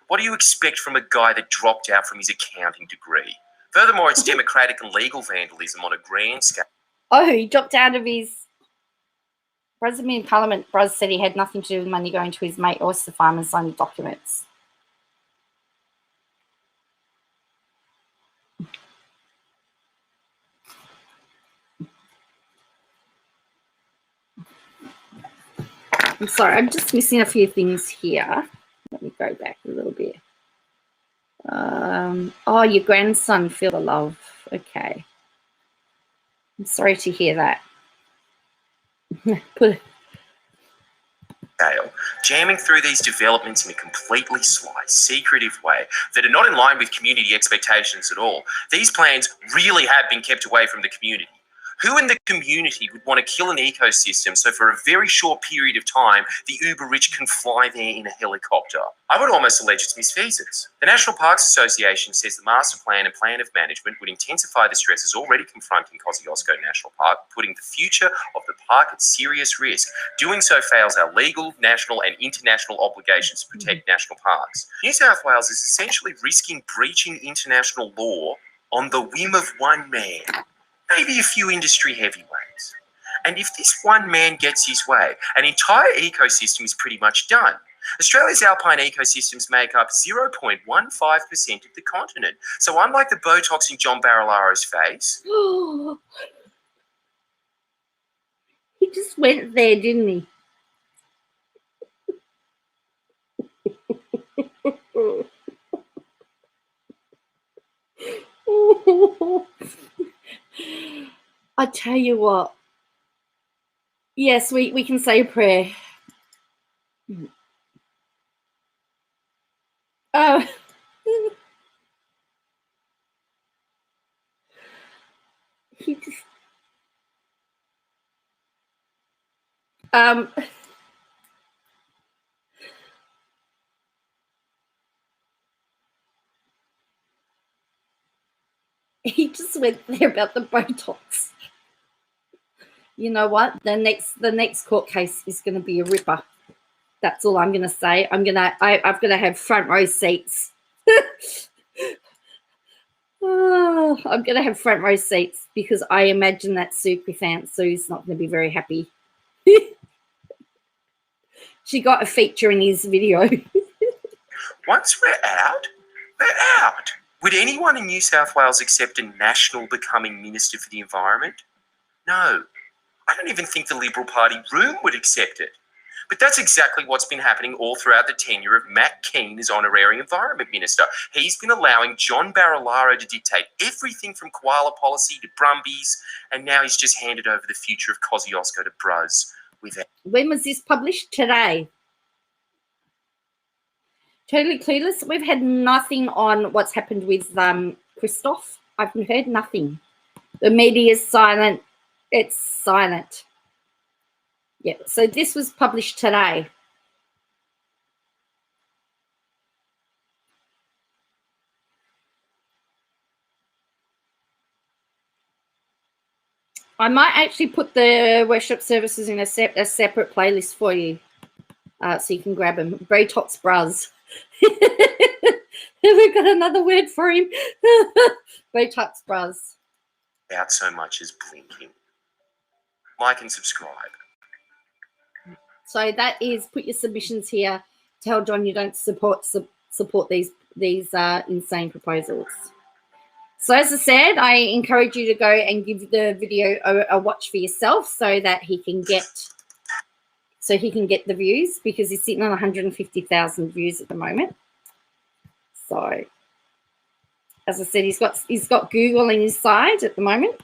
What do you expect from a guy that dropped out from his accounting degree? Furthermore, it's democratic and legal vandalism on a grand scale. Oh, he dropped out of his... President in Parliament, Bruz said he had nothing to do with money going to his mate oyster farm and signing documents. I'm sorry, I'm just missing a few things here. Let me go back a little bit. Oh, your grandson, feel the love. Okay. I'm sorry to hear that. Jamming through these developments in a completely sly, secretive way that are not in line with community expectations at all. These plans really have been kept away from the community. Who in the community would want to kill an ecosystem so for a very short period of time, the uber rich can fly there in a helicopter? I would almost allege it's misfeasance. The National Parks Association says the master plan and plan of management would intensify the stresses already confronting Kosciuszko National Park, putting the future of the park at serious risk. Doing so fails our legal, national and international obligations to protect national parks. New South Wales is essentially risking breaching international law on the whim of one man. Maybe a few industry heavyweights. And if this one man gets his way, an entire ecosystem is pretty much done. Australia's alpine ecosystems make up 0.15% of the continent. So unlike the Botox in John Barilaro's face... He just went there, didn't he? I tell you what. Yes, we can say a prayer. Oh. He just he just went there about the Botox. You know what? The next court case is going to be a ripper. That's all I'm going to say. I've going to have front row seats. Oh, I'm going to have front row seats because I imagine that Sue's not going to be very happy. She got a feature in his video. Once we're out, we're out. Would anyone in New South Wales accept a national becoming Minister for the Environment? No. I don't even think the Liberal Party room would accept it. But that's exactly what's been happening all throughout the tenure of Matt Keane as Honorary Environment Minister. He's been allowing John Barilaro to dictate everything from koala policy to Brumbies, and now he's just handed over the future of Kosciuszko to Bruz. When was this published? Today. Totally clueless. We've had nothing on what's happened with Christoph. I've heard nothing. The media is silent. It's silent. Yeah, so this was published today. I might actually put the workshop services in a separate playlist for you, so you can grab them. Botox Bruz. We've got another word for him. Botox Bruz. Without so much as blinking. Like and subscribe. So that is, put your submissions here. Tell John you don't support these insane proposals. So as I said, I encourage you to go and give the video a watch for yourself, so that he can get the views, because he's sitting on 150,000 views at the moment. So as I said, he's got Google on his side at the moment.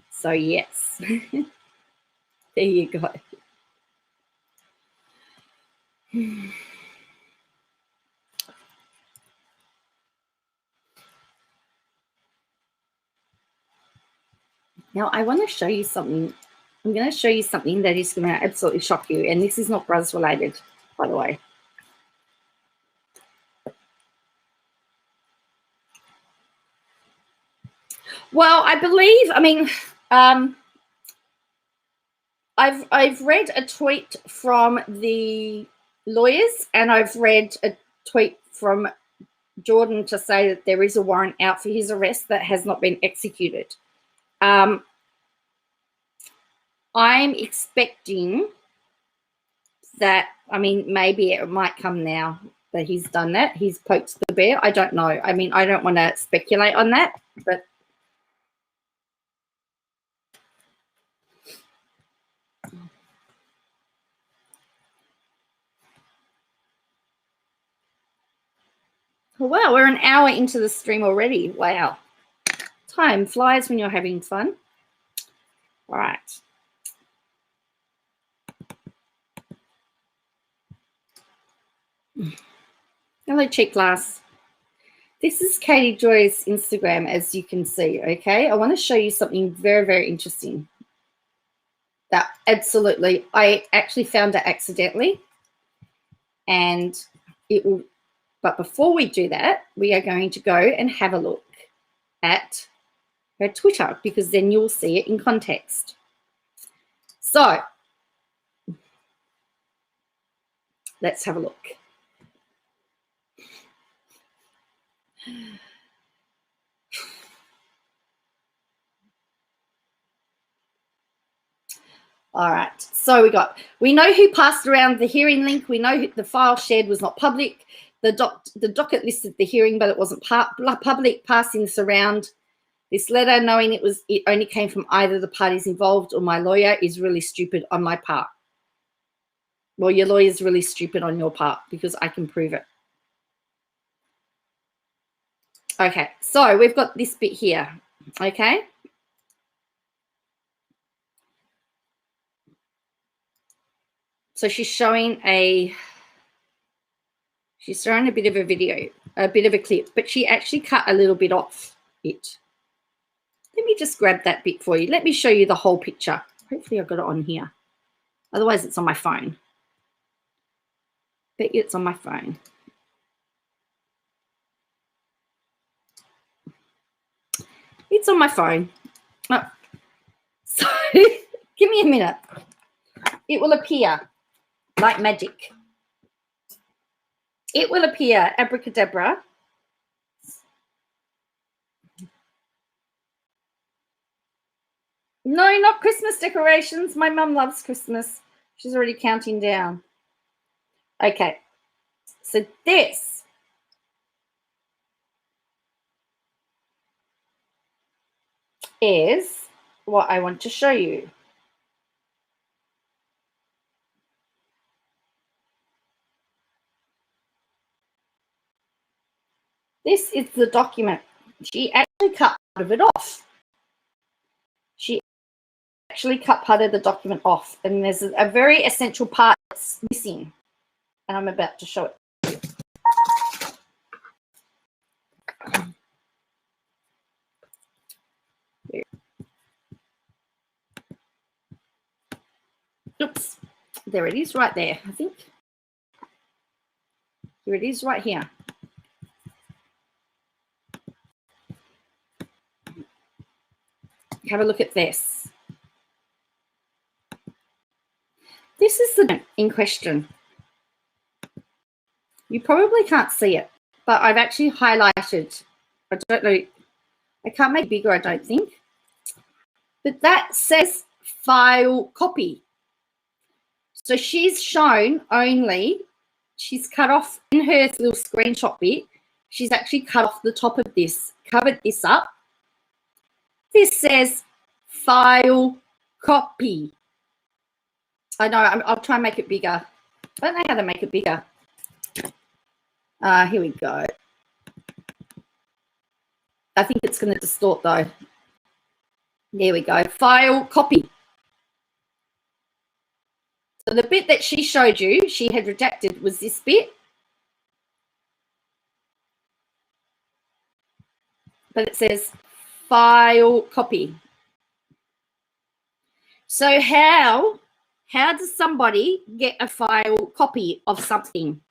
So yes, there you go. Now I want to show you something. I'm going to show you something that is going to absolutely shock you, and this is not Bruz related, by the way. Well, I believe, I mean, I've read a tweet from the lawyers, and I've read a tweet from Jordan to say that there is a warrant out for his arrest that has not been executed. I'm expecting that, I mean, maybe it might come now that he's done that. He's poked the bear. I don't know. I mean, I don't want to speculate on that, but wow, we're an hour into the stream already. Wow. Time flies when you're having fun. All right. Hello, cheek glass. This is Katie Joy's Instagram, as you can see, okay? I want to show you something very, very interesting. That absolutely, I actually found it accidentally, and it will, but before we do that, we are going to go and have a look at her Twitter, because then you'll see it in context. So let's have a look. All right, so we know who passed around the hearing link. We know the file shared was not public. The docket listed the hearing, but it wasn't public. Passing this around, this letter, knowing it only came from either the parties involved or my lawyer, is really stupid on my part. Well, your lawyer's really stupid on your part, because I can prove it. Okay, so we've got this bit here, okay? So she's showing a bit of a video, a bit of a clip, but she actually cut a little bit off it. Let me just grab that bit for you. Let me show you the whole picture. Hopefully I've got it on here. Otherwise it's on my phone. Bet you it's on my phone. It's on my phone. Oh. So give me a minute. It will appear like magic. It will appear, abracadabra. No, not Christmas decorations. My mum loves Christmas. She's already counting down. Okay, so this is what I want to show you. This is the document. She actually cut part of it off. She actually cut part of the document off, and there's a very essential part that's missing, and I'm about to show it. Here. Oops, there it is right there, I think. Here it is right here. Have a look at this. This is the in question. You probably can't see it, but I've actually highlighted. I don't know. I can't make it bigger, I don't think. But that says file copy. So she's shown only, she's cut off in her little screenshot bit, she's actually cut off the top of this, covered this up. This says file copy. I know, I'll try and make it bigger. I don't know how to make it bigger. Here we go. I think it's going to distort though. There we go. File copy. So the bit that she showed you, she had redacted, was this bit. But it says file copy. So how does somebody get a file copy of something?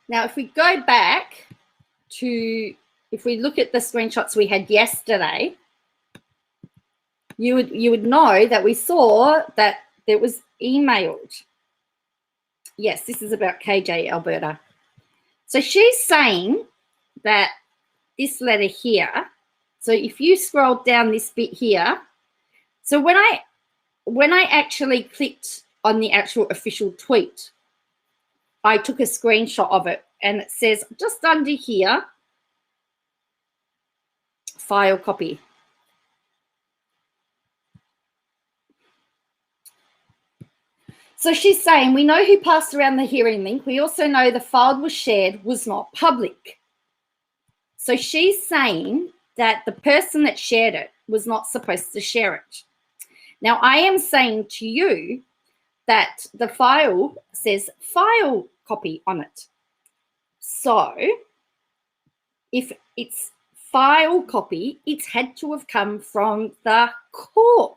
Now, if we go back to, if we look at the screenshots we had yesterday, you would know that we saw that there was emailed. Yes, this is about KJ, Alberta. So she's saying that this letter here, so if you scroll down this bit here, so when I actually clicked on the actual official tweet, I took a screenshot of it, and it says just under here, file copy. So she's saying, we know who passed around the hearing link. We also know the file was shared was not public. So she's saying that the person that shared it was not supposed to share it. Now, I am saying to you that the file says file copy on it. So if it's file copy, it's had to have come from the court.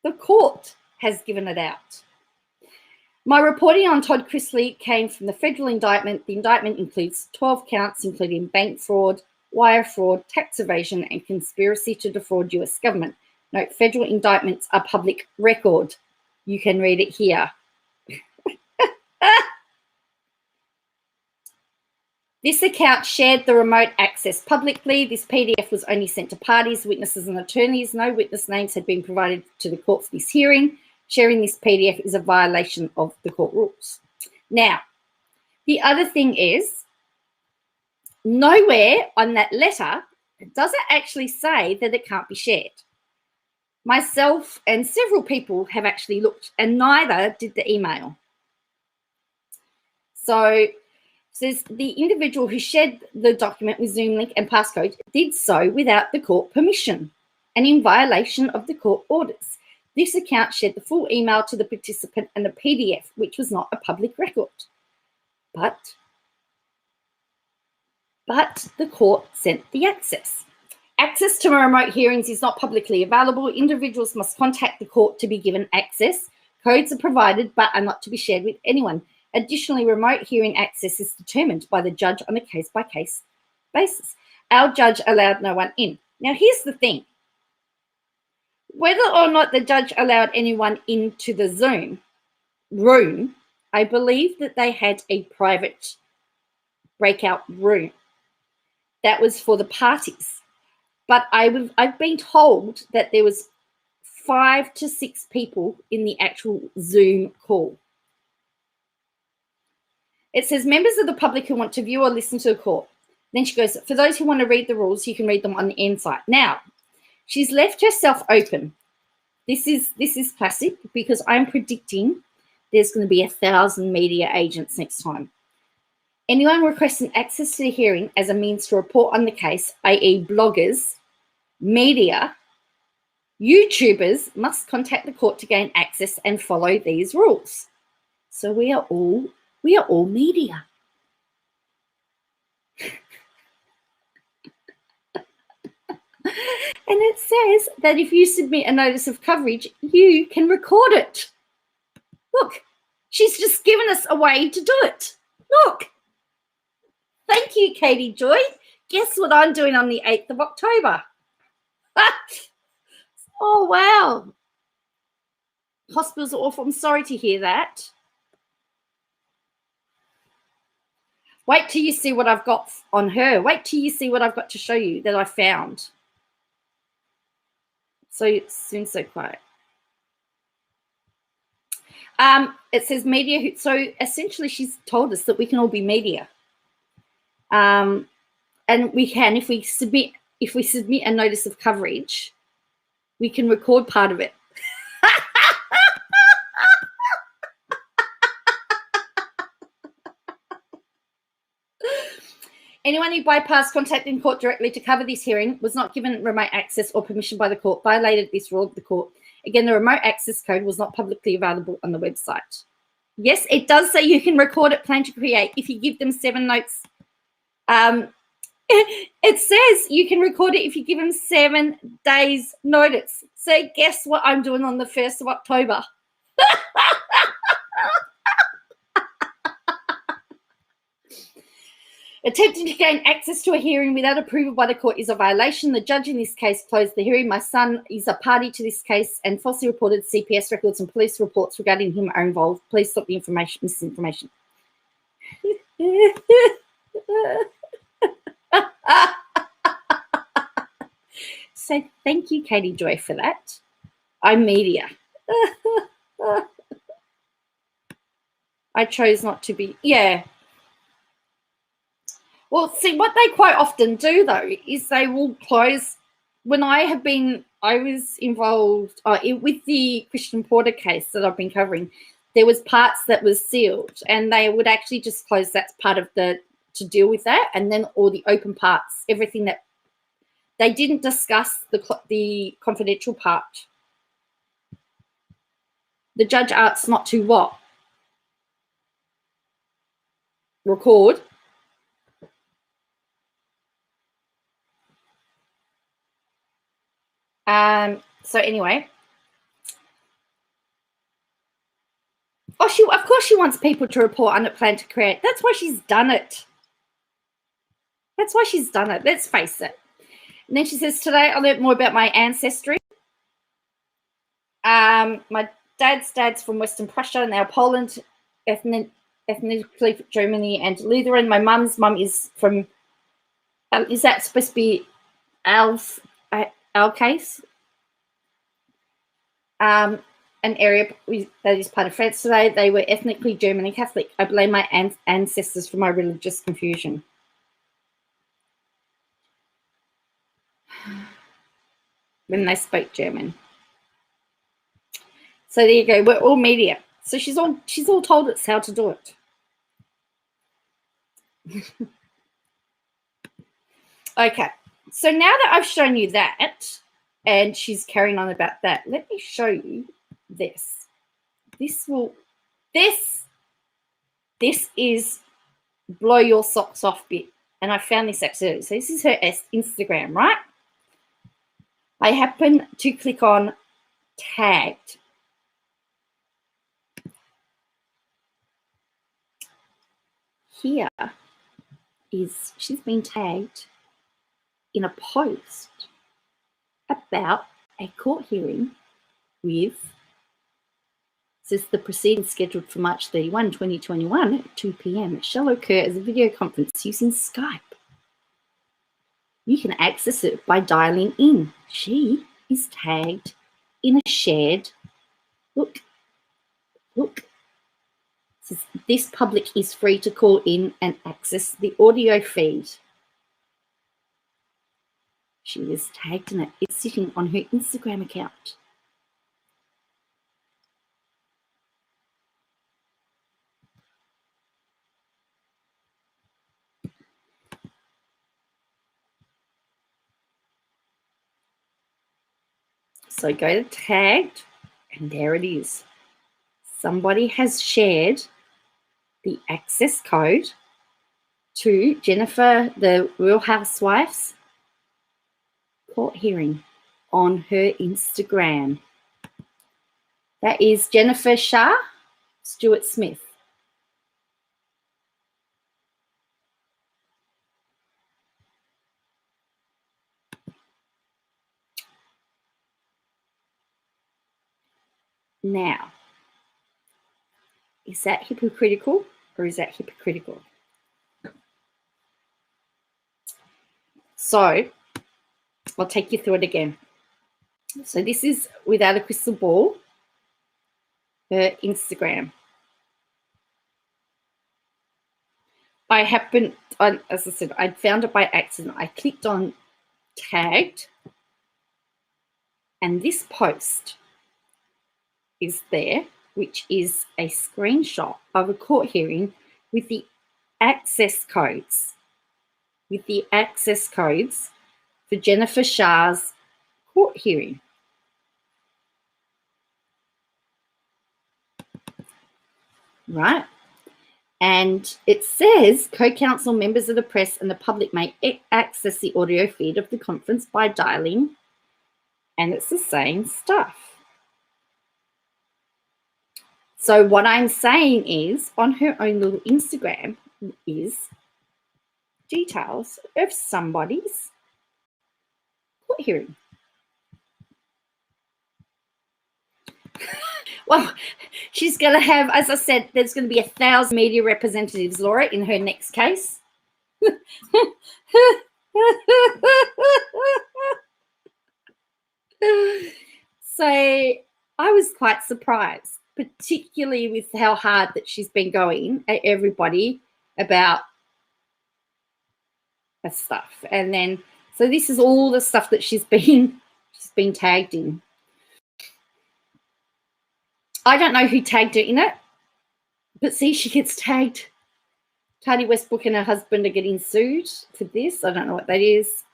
The court has given it out. My reporting on Todd Chrisley came from the federal indictment. The indictment includes 12 counts, including bank fraud, wire fraud, tax evasion, and conspiracy to defraud US government. Note, federal indictments are public record. You can read it here. This account shared the remote access publicly. This PDF was only sent to parties, witnesses, and attorneys. No witness names had been provided to the court for this hearing. Sharing this PDF is a violation of the court rules. Now, the other thing is, nowhere on that letter does it actually say that it can't be shared. Myself and several people have actually looked, and neither did the email. So it says the individual who shared the document with Zoom link and passcode did so without the court permission and in violation of the court orders. This account shared the full email to the participant and the PDF, which was not a public record. But the court sent the access. Access to remote hearings is not publicly available. Individuals must contact the court to be given access. Codes are provided but are not to be shared with anyone. Additionally, remote hearing access is determined by the judge on a case-by-case basis. Our judge allowed no one in. Now, here's the thing. Whether or not the judge allowed anyone into the Zoom room, I believe that they had a private breakout room that was for the parties. But I've been told that there was 5 to 6 people in the actual Zoom call. It says members of the public who want to view or listen to the court. Then she goes, for those who want to read the rules, you can read them on the inside. Now, she's left herself open. This is classic because I'm predicting there's going to be 1,000 media agents next time. Anyone requesting access to the hearing as a means to report on the case, i.e. bloggers, media, YouTubers, must contact the court to gain access and follow these rules. So we are all media. And it says that if you submit a notice of coverage, you can record it. Look, she's just given us a way to do it. Look. Thank you, Katie Joy. Guess what I'm doing on the 8th of October? Oh, wow. Hospitals are awful. I'm sorry to hear that. Wait till you see what I've got on her. Wait till you see what I've got to show you that I found. So soon, so quiet. It says media. So essentially, she's told us that we can all be media, and we can if we submit a notice of coverage, we can record part of it. Anyone who bypassed contacting court directly to cover this hearing was not given remote access or permission by the court, violated this rule of the court. Again, the remote access code was not publicly available on the website. Yes, it does say you can record it, plan to create, if you give them 7 notes. It says you can record it if you give them 7 days notice. So guess what I'm doing on the 1st of October? Attempting to gain access to a hearing without approval by the court is a violation. The judge in this case closed the hearing. My son is a party to this case, and falsely reported CPS records and police reports regarding him are involved. Please stop the misinformation. So thank you, Katie Joy, for that. I'm media. I chose not to be. Yeah. Well, see, what they quite often do, though, is they will close. When I was involved with the Christian Porter case that I've been covering, there was parts that was sealed, and they would actually just close that part of to deal with that, and then all the open parts, everything that they didn't discuss the confidential part. The judge asks not to what? Record. So anyway, of course she wants people to report on it, plan to create. That's why she's done it. That's why she's done it. Let's face it. And then she says, today I learned more about my ancestry. My dad's from Western Prussia, now Poland, ethnically Germany and Lutheran. My mum's mum is from, is that supposed to be our case? An area that is part of France today. They were ethnically German and Catholic. I blame my ancestors for my religious confusion. When they spoke German. So there you go. We're all media. So she's all told us how to do it. Okay. So now that I've shown you that, and she's carrying on about that, let me show you this. This is blow your socks off bit. And I found this actually. So this is her Instagram, right? I happen to click on tagged. Here is, she's been tagged in a post about a court hearing with, says the proceedings scheduled for March 31, 2021 at 2 p.m. It shall occur as a video conference using Skype. You can access it by dialing in. She is tagged in a shared, look. It says, this public is free to call in and access the audio feed. She was tagged in it. It's sitting on her Instagram account. So go to tagged, and there it is. Somebody has shared the access code to Jennifer, the Real Housewife's court hearing on her Instagram. That is Jennifer Shah Stewart Smith. Now, is that hypocritical or is that hypocritical? So I'll take you through it again. So this is without a crystal ball, her Instagram. I happened, as I said, I found it by accident. I clicked on tagged, and this post is there, which is a screenshot of a court hearing with the access codes, for Jennifer Shah's court hearing. Right? And it says co-counsel, members of the press and the public may access the audio feed of the conference by dialing, and it's the same stuff. So what I'm saying is, on her own little Instagram is details of somebody's court hearing. Well, she's going to have, as I said, there's going to be 1,000 media representatives, Laura, in her next case. So I was quite surprised, particularly with how hard that she's been going at everybody about her stuff. And then, so this is all the stuff that she's been tagged in. I don't know who tagged her in it, but see, she gets tagged. Tati Westbrook and her husband are getting sued for this. I don't know what that is.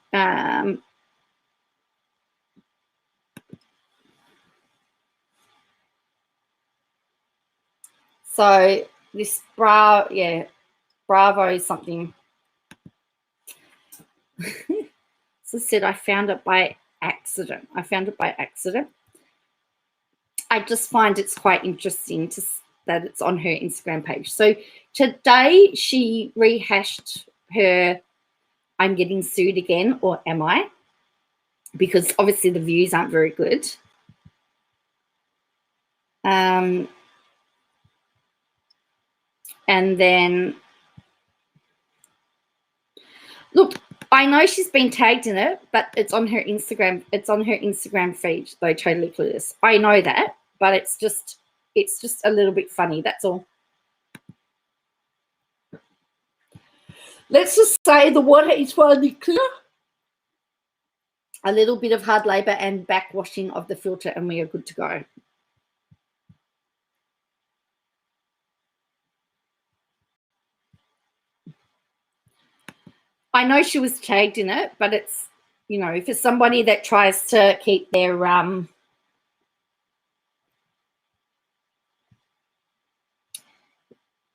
So this Bravo something. As I said, I found it by accident. I just find it's quite interesting that it's on her Instagram page. So today she rehashed her I'm getting sued again, or am I? Because obviously the views aren't very good. And then, look, I know she's been tagged in it, but it's on her Instagram. It's on her Instagram feed, though, totally clueless. I know that, but it's just a little bit funny. That's all. Let's just say the water is finally clear. A little bit of hard labor and backwashing of the filter, and we are good to go. I know she was tagged in it, but it's, you know, for somebody that tries to keep their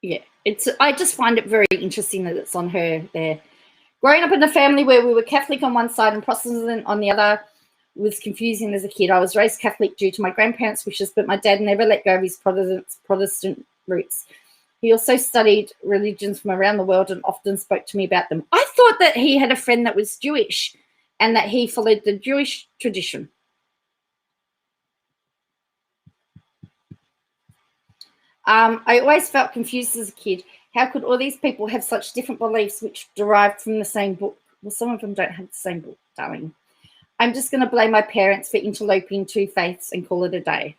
yeah, I just find it very interesting that it's on her there. Growing up in a family where we were Catholic on one side and Protestant on the other was confusing as a kid. I was raised Catholic due to my grandparents' wishes, but my dad never let go of his Protestant roots. He also studied religions from around the world and often spoke to me about them. I thought that he had a friend that was Jewish and that he followed the Jewish tradition. I always felt confused as a kid. How could all these people have such different beliefs which derived from the same book? Well, some of them don't have the same book, darling. I'm just going to blame my parents for interloping two faiths and call it a day.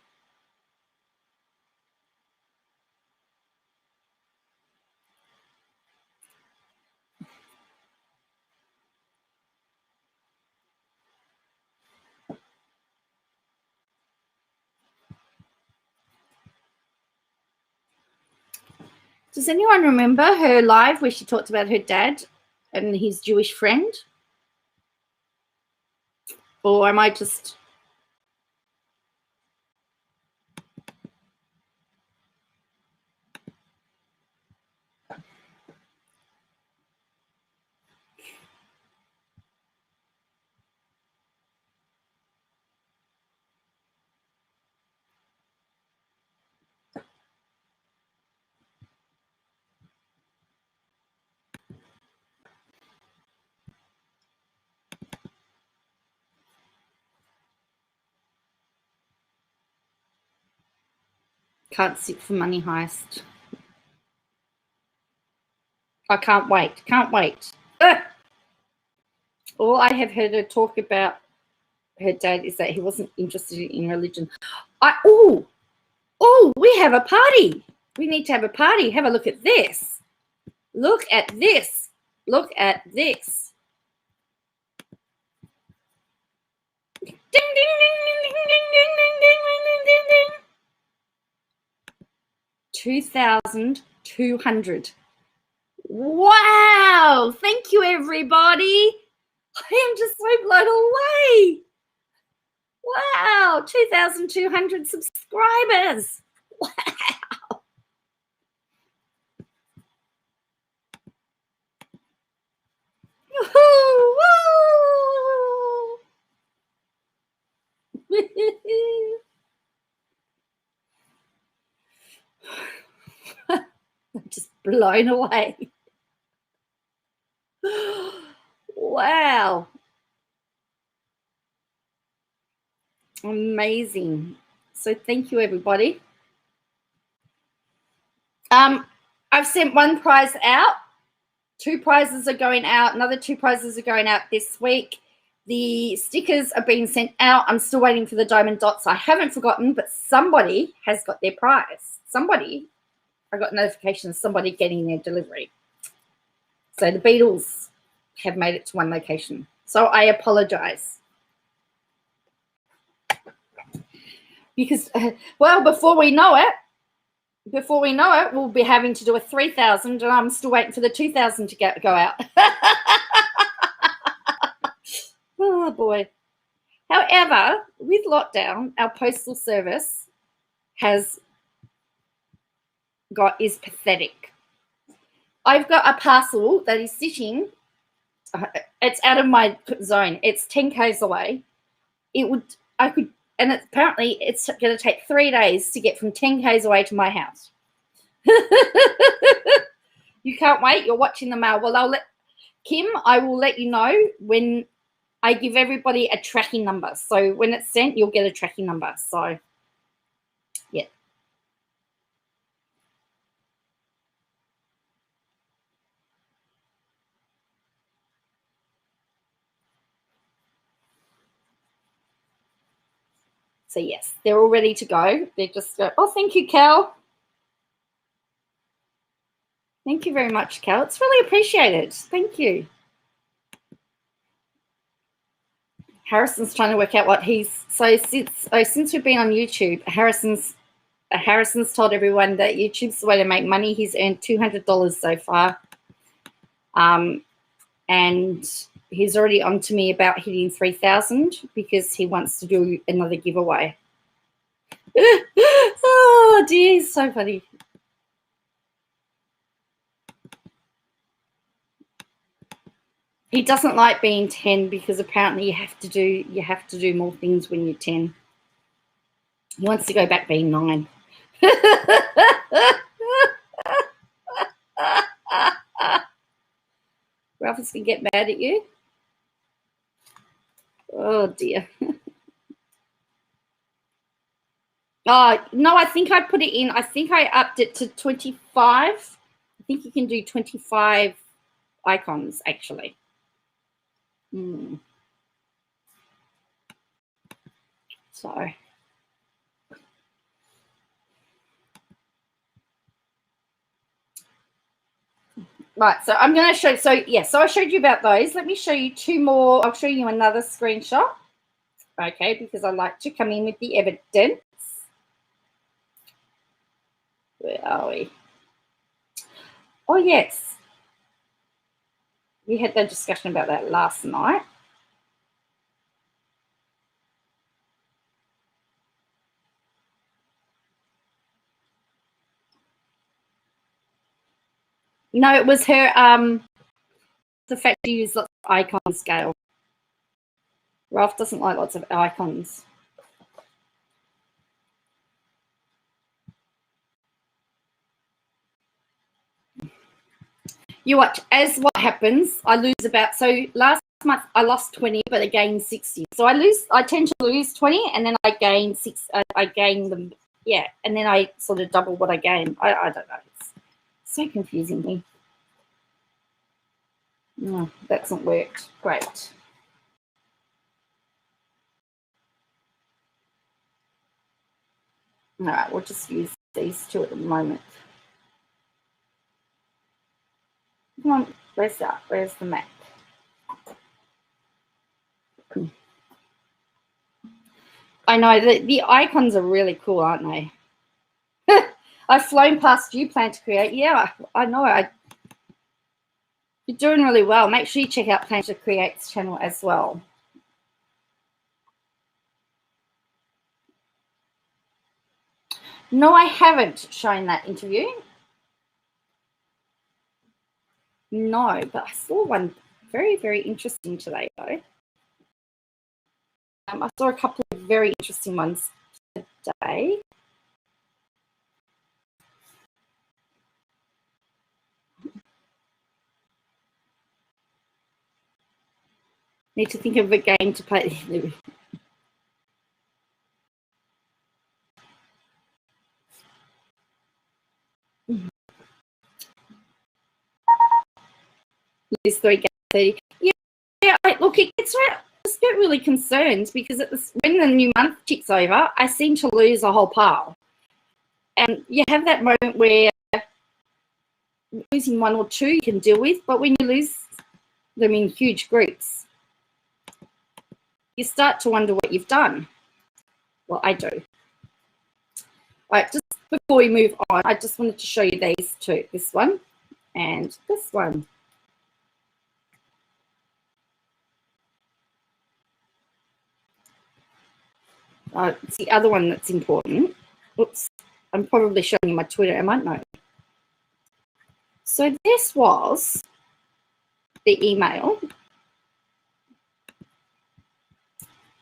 Does anyone remember her live where she talked about her dad and his Jewish friend? Or am I just... Can't sit for money heist. I can't wait. Can't wait. Ugh. All I have heard her talk about her dad is that he wasn't interested in religion. Oh, we have a party. We need to have a party. Have a look at this. Look at this. Look at this. Ding, ding, ding, ding, ding, ding, ding, ding, ding, ding, ding. 2,200. Wow. Thank you, everybody. I am just so blown away. Wow. 2,200 subscribers. Wow. Woo, woo. I'm just blown away. Wow. Amazing. So thank you, everybody. I've sent one prize out. 2 prizes are going out. Another 2 prizes are going out this week. The stickers are being sent out. I'm still waiting for the diamond dots. I haven't forgotten, but somebody has got their prize. Somebody, I got notifications, somebody getting their delivery. So the Beatles have made it to one location. So I apologize. Because, well, before we know it, we'll be having to do a 3,000, and I'm still waiting for the 2,000 to go out. Oh, boy. However, with lockdown, our postal service is pathetic. I've got a parcel that is sitting, it's out of my zone. It's 10 k's away. Apparently it's going to take 3 days to get from 10 k's away to my house. You can't wait. You're watching the mail. Well, I will let you know when I give everybody a tracking number. So when it's sent, you'll get a tracking number. So, yeah. So, yes, they're all ready to go. They're just, oh, thank you, Cal. Thank you very much, Cal. It's really appreciated. Thank you. Harrison's trying to work out what since we've been on YouTube, Harrison's told everyone that YouTube's the way to make money. He's earned $200 so far. And he's already on to me about hitting 3,000 because he wants to do another giveaway. Oh dear, so funny. He doesn't like being 10 because apparently you have to do more things when you're 10. He wants to go back being 9. Ralphus can get mad at you. Oh dear. Oh no, I think I put it in. I think I upped it to 25. I think you can do 25 icons actually. So right, so I'm going to show, so I showed you about those. Let me show you 2 more. I'll show you another screenshot, okay, because I like to come in with the evidence. Where are we? Oh, yes. We had that discussion about that last night. No, it was her, the fact she used lots of icon scale. Ralph doesn't like lots of icons. You watch as what happens. I lose about, so last month I lost 20, but I gained 60. So I tend to lose 20, and then I gain 6. I gain them yeah, and then I sort of double what I gain. I don't know. It's so confusing me. No, that's not worked. Great. All right, we'll just use these two at the moment. Come on, where's that? Where's the map? I know that the icons are really cool, aren't they? I've flown past you, Plan to Create. Yeah, I know. You're doing really well. Make sure you check out Plan to Create's channel as well. No, I haven't shown that interview. No, but I saw one very, very interesting today, though. I saw a couple of very interesting ones today. Need to think of a game to play. This 3:30. Yeah. Look, it gets right. I just get really concerned because when the new month ticks over, I seem to lose a whole pile. And you have that moment where losing one or two you can deal with, but when you lose them in huge groups, you start to wonder what you've done. Well, I do. All right, just before we move on, I just wanted to show you these two, this one and this one. It's the other one that's important. Oops, I'm probably showing you my Twitter, am I? No. So this was the email.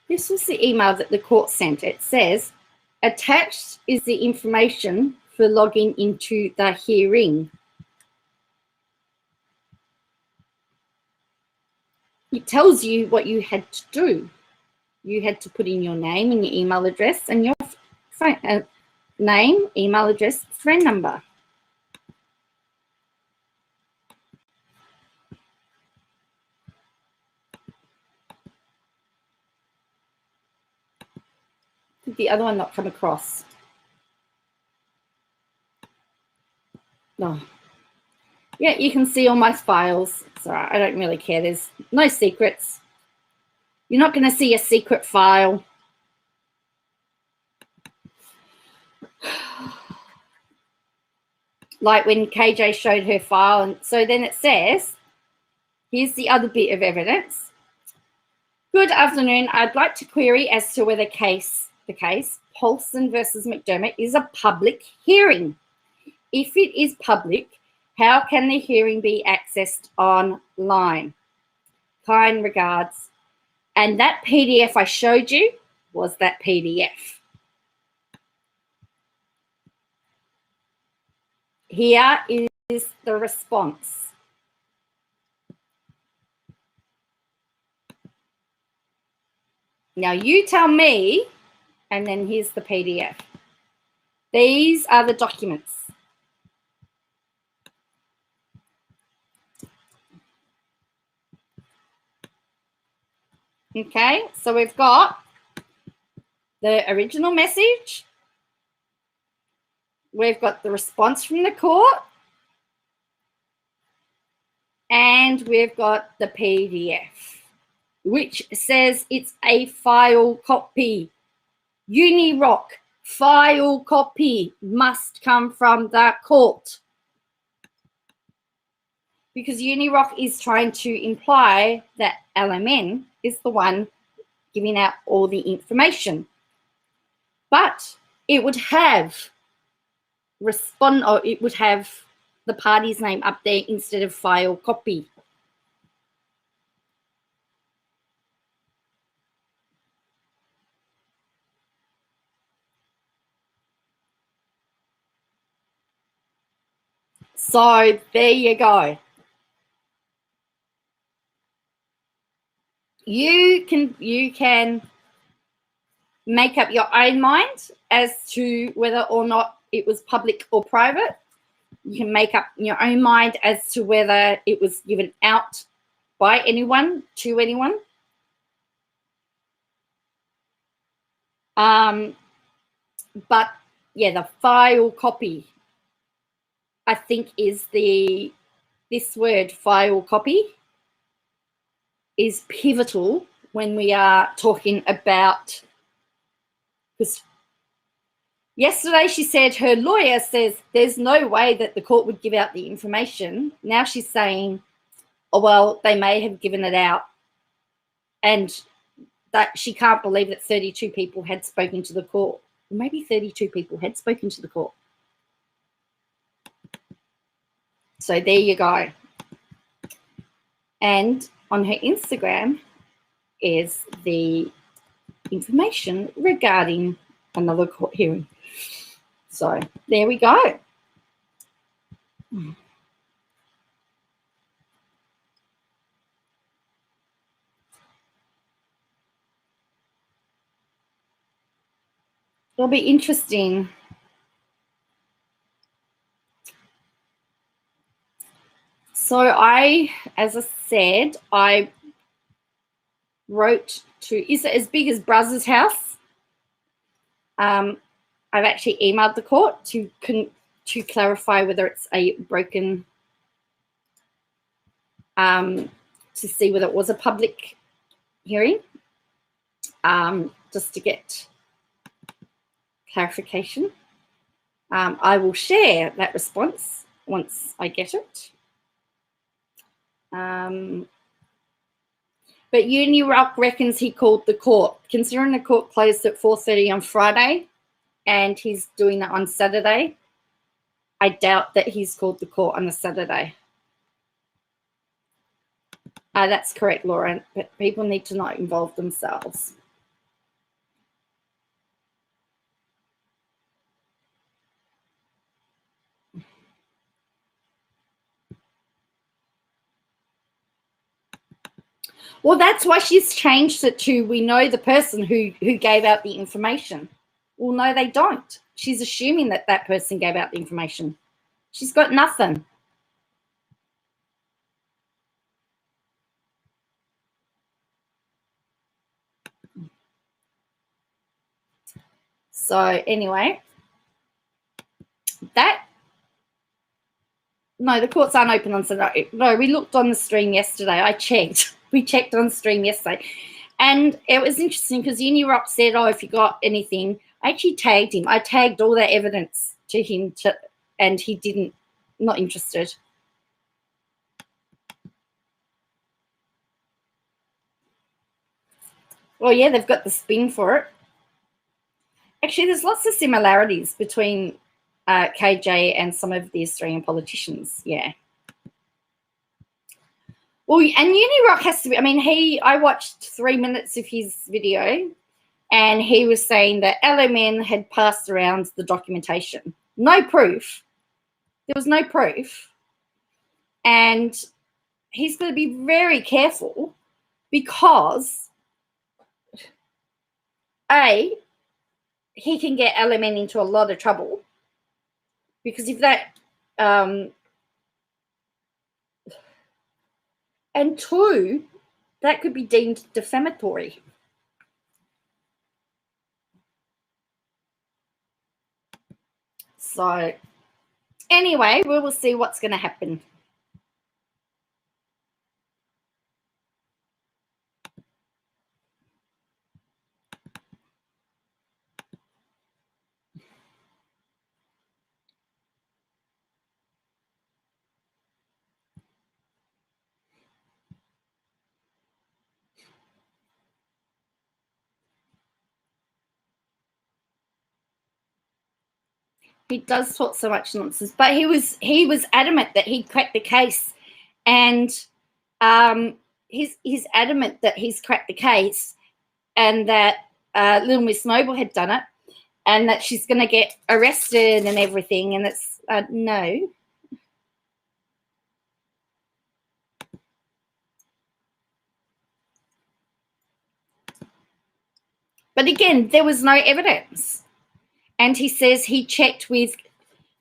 This was the email that the court sent. It says, attached is the information for logging into the hearing. It tells you what you had to do. You had to put in your name and your email address and your phone, name, email address, phone number. Did the other one not come across? No. Yeah, you can see all my files. It's all right, I don't really care. There's no secrets. You're not going to see a secret file. Like when KJ showed her file. And so then it says, here's the other bit of evidence. Good afternoon. I'd like to query as to whether the case, Paulson versus McDermott, is a public hearing. If it is public, how can the hearing be accessed online? Kind regards. And that PDF I showed you was that PDF. Here is the response. Now you tell me, and then here's the PDF. These are the documents. Okay, so we've got the original message. We've got the response from the court. And we've got the PDF, which says it's a file copy. UniRock file copy must come from the court. Because UniRock is trying to imply that LMN is the one giving out all the information. But it would have it would have the party's name up there instead of file copy. So there you go. You can make up your own mind as to whether or not it was public or private. You can make up your own mind as to whether it was given out by anyone to anyone. But yeah, the file copy, I think, is this word file copy is pivotal when we are talking about, because yesterday she said her lawyer says there's no way that the court would give out the information. Now she's saying, oh, well, they may have given it out, and that she can't believe that 32 people had spoken to the court. Maybe 32 people had spoken to the court. So there you go. And on her Instagram is the information regarding another court hearing. So there we go. It'll be interesting. So as I said, I wrote to, is it as big as Bruz's house? I've actually emailed the court to clarify whether it's a broken, to see whether it was a public hearing, just to get clarification. I will share that response once I get it. But Unirock reckons he called the court. Considering the court closed at 4:30 on Friday and he's doing it on Saturday, I doubt that he's called the court on a Saturday. That's correct, Laura, but people need to not involve themselves. Well, that's why she's changed it to, we know the person who gave out the information. Well, no, they don't. She's assuming that that person gave out the information. She's got nothing. So anyway, no, the courts aren't open on Saturday. No, we looked on the stream yesterday. I checked. We checked on stream yesterday. And it was interesting because Unirock said, oh, if you got anything, I actually tagged him. I tagged all that evidence to him, and he didn't, not interested. Well, yeah, they've got the spin for it. Actually, there's lots of similarities between KJ and some of the Australian politicians, yeah. Well, and Unirock has to be, I mean, I watched 3 minutes of his video, and he was saying that LMN had passed around the documentation. No proof. There was no proof. And he's going to be very careful because, A, he can get LMN into a lot of trouble, because if that, and 2, that could be deemed defamatory. So anyway, we will see what's going to happen. He does talk so much nonsense, but he was adamant that he'd cracked the case, and he's adamant that he's cracked the case, and that Little Miss Noble had done it, and that she's going to get arrested and everything, and it's no. But again, there was no evidence. And he says he checked with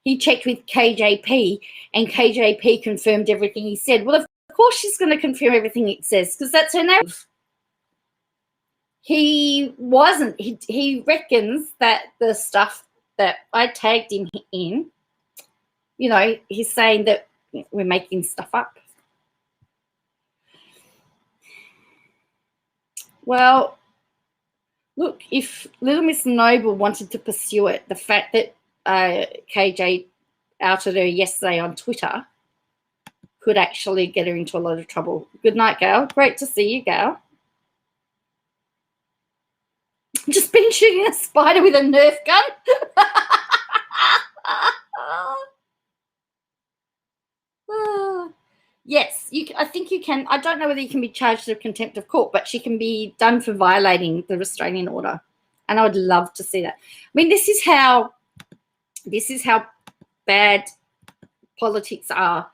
KJP, and KJP confirmed everything he said. Well, of course she's going to confirm everything it says, because that's her narrative. He wasn't. He reckons that the stuff that I tagged him in, you know, he's saying that we're making stuff up. Well, look, if Little Miss Noble wanted to pursue it, the fact that KJ outed her yesterday on Twitter could actually get her into a lot of trouble. Good night, Gail. Great to see you, Gail. Just been shooting a spider with a Nerf gun. Yes, I think you can. I don't know whether you can be charged with contempt of court, but she can be done for violating the restraining order. And I would love to see that. I mean, this is how bad politics are.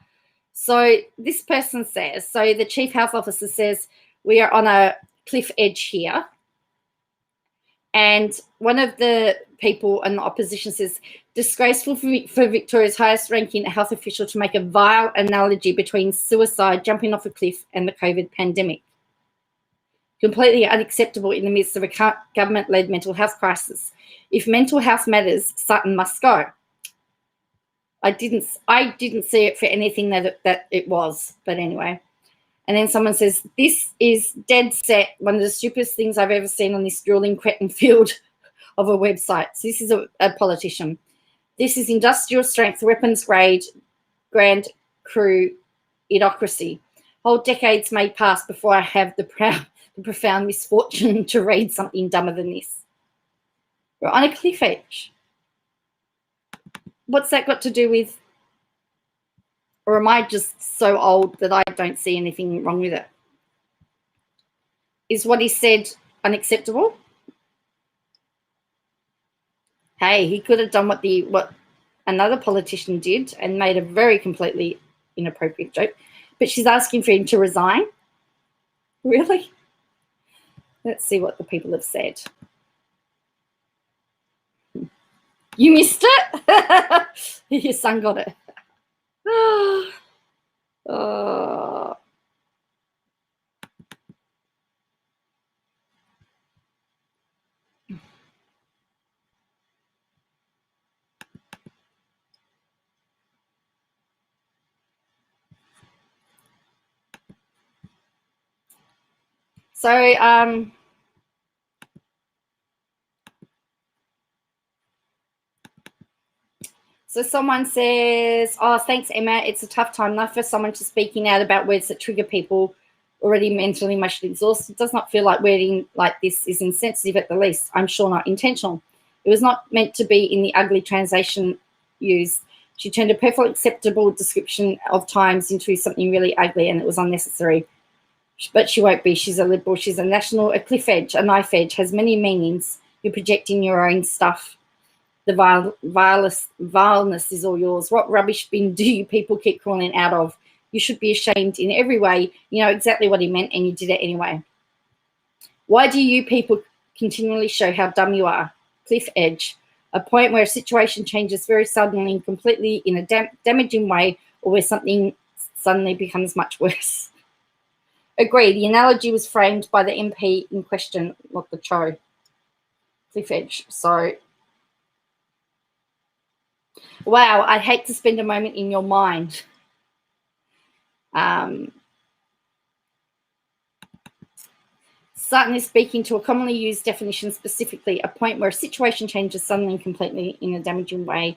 So this person says, so the chief health officer says, we are on a cliff edge here. And one of the people in the opposition says, disgraceful for Victoria's highest ranking health official to make a vile analogy between suicide, jumping off a cliff, and the COVID pandemic. Completely unacceptable in the midst of a government-led mental health crisis. If mental health matters, Sutton must go. I didn't see it for anything that it was, but anyway. And then someone says, this is dead set one of the stupidest things I've ever seen on this drooling cretin field of a website. So this is a politician. This is industrial strength, weapons grade, grand crew idiocracy. Whole decades may pass before I have the profound misfortune to read something dumber than this. We're on a cliff edge. What's that got to do with, or am I just so old that I don't see anything wrong with it? Is what he said unacceptable? Hey, he could have done what another politician did and made a very completely inappropriate joke, but she's asking for him to resign? Really? Let's see what the people have said. You missed it? Your son got it. Oh. So someone says, oh, thanks, Emma. It's a tough time enough for someone to speaking out about words that trigger people already mentally, emotionally exhausted. It does not feel like wording like this is insensitive at the least. I'm sure not intentional. It was not meant to be in the ugly translation used. She turned a perfectly acceptable description of times into something really ugly, and it was unnecessary. But she won't be. She's a liberal. She's a national. A cliff edge, a knife edge, has many meanings. You're projecting your own stuff. The vileness is all yours. What rubbish bin do you people keep crawling out of? You should be ashamed in every way. You know exactly what he meant, and you did it anyway. Why do you people continually show how dumb you are? Cliff edge, a point where a situation changes very suddenly and completely in a damaging way, or where something suddenly becomes much worse. Agree. The analogy was framed by the MP in question, not the Cho. Cliff edge. So, wow, I'd hate to spend a moment in your mind. Sutton is speaking to a commonly used definition, specifically a point where a situation changes suddenly and completely in a damaging way,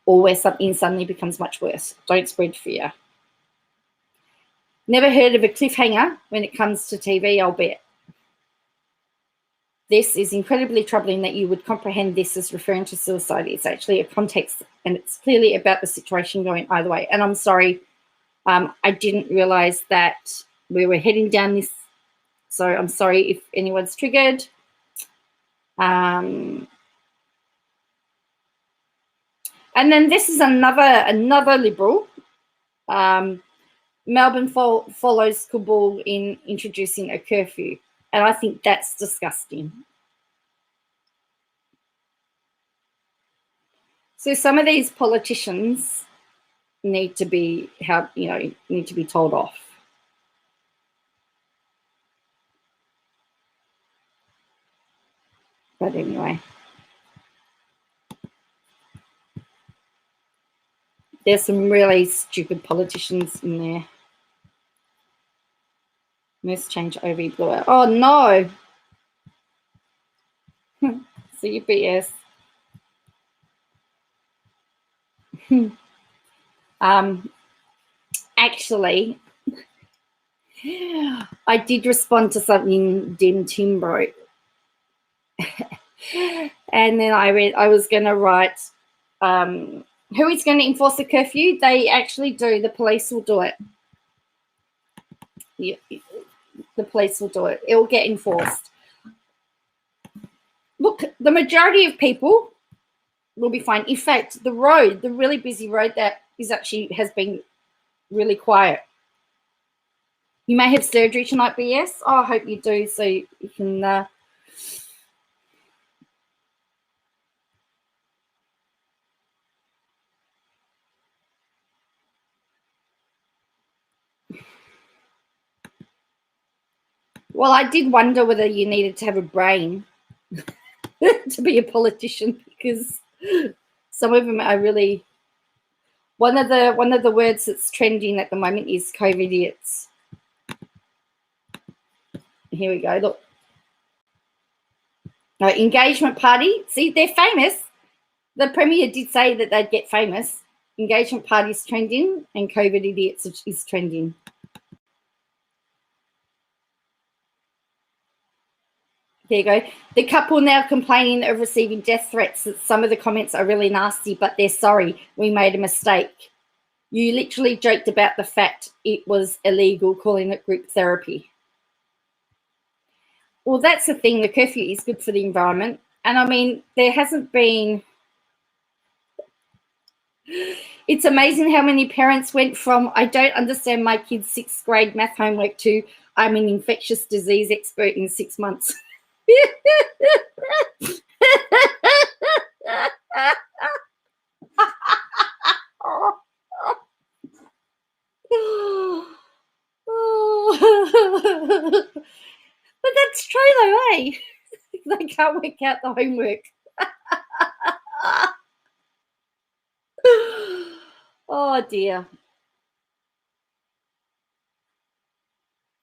or where something suddenly becomes much worse. Don't spread fear. Never heard of a cliffhanger when it comes to TV, I'll bet. This is incredibly troubling that you would comprehend this as referring to suicide. It's actually a context, and it's clearly about the situation going either way. And I'm sorry, I didn't realize that we were heading down this. So I'm sorry if anyone's triggered. And then this is another liberal. Melbourne follows Kabul in introducing a curfew, and I think that's disgusting. So some of these politicians need to be told off. But anyway, there's some really stupid politicians in there. Let's change over blue. Oh no. CBS. Actually, I did respond to something Tim wrote. And then I was going to write, who is going to enforce the curfew? They actually do. The police will do it. The police will do it. It will get enforced. Look, the majority of people will be fine. In fact, the really busy road that has been really quiet. You may have surgery tonight, BS. Oh, I hope you do, so you can well, I did wonder whether you needed to have a brain to be a politician, because some of them are really. One of the words that's trending at the moment is COVIDiots. Here we go. Look, engagement party. See, they're famous. The Premier did say that they'd get famous. Engagement party is trending, and COVIDiots is trending. There you go. The couple now complaining of receiving death threats. That some of the comments are really nasty, but they're sorry. We made a mistake. You literally joked about the fact it was illegal, calling it group therapy. Well, that's the thing. The curfew is good for the environment. And, I mean, there hasn't been... It's amazing how many parents went from, I don't understand my kid's 6th grade math homework, to I'm an infectious disease expert in 6 months. But that's true though, eh? They can't work out the homework. Oh dear.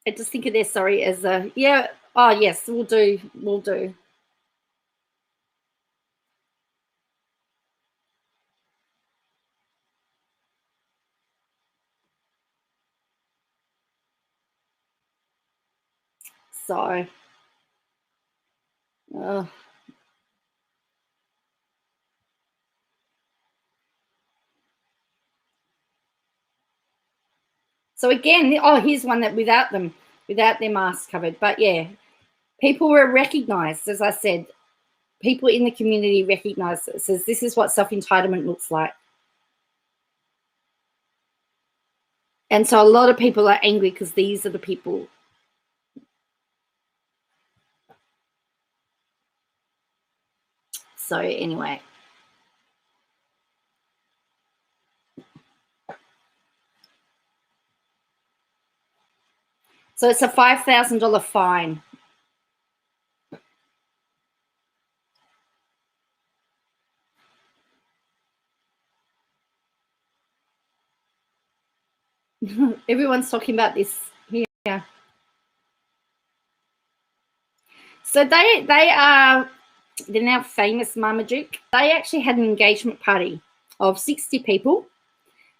I just think of their sorry as a, yeah, oh yes, we'll do. So, so again, oh, here's one that without their masks covered. But yeah, people were recognized, as I said, people in the community recognized it. Says this is what self-entitlement looks like. And so a lot of people are angry because these are the people. So anyway. So it's a $5,000 fine. Everyone's talking about this here. So they're now famous, Marmaduke. They actually had an engagement party of 60 people.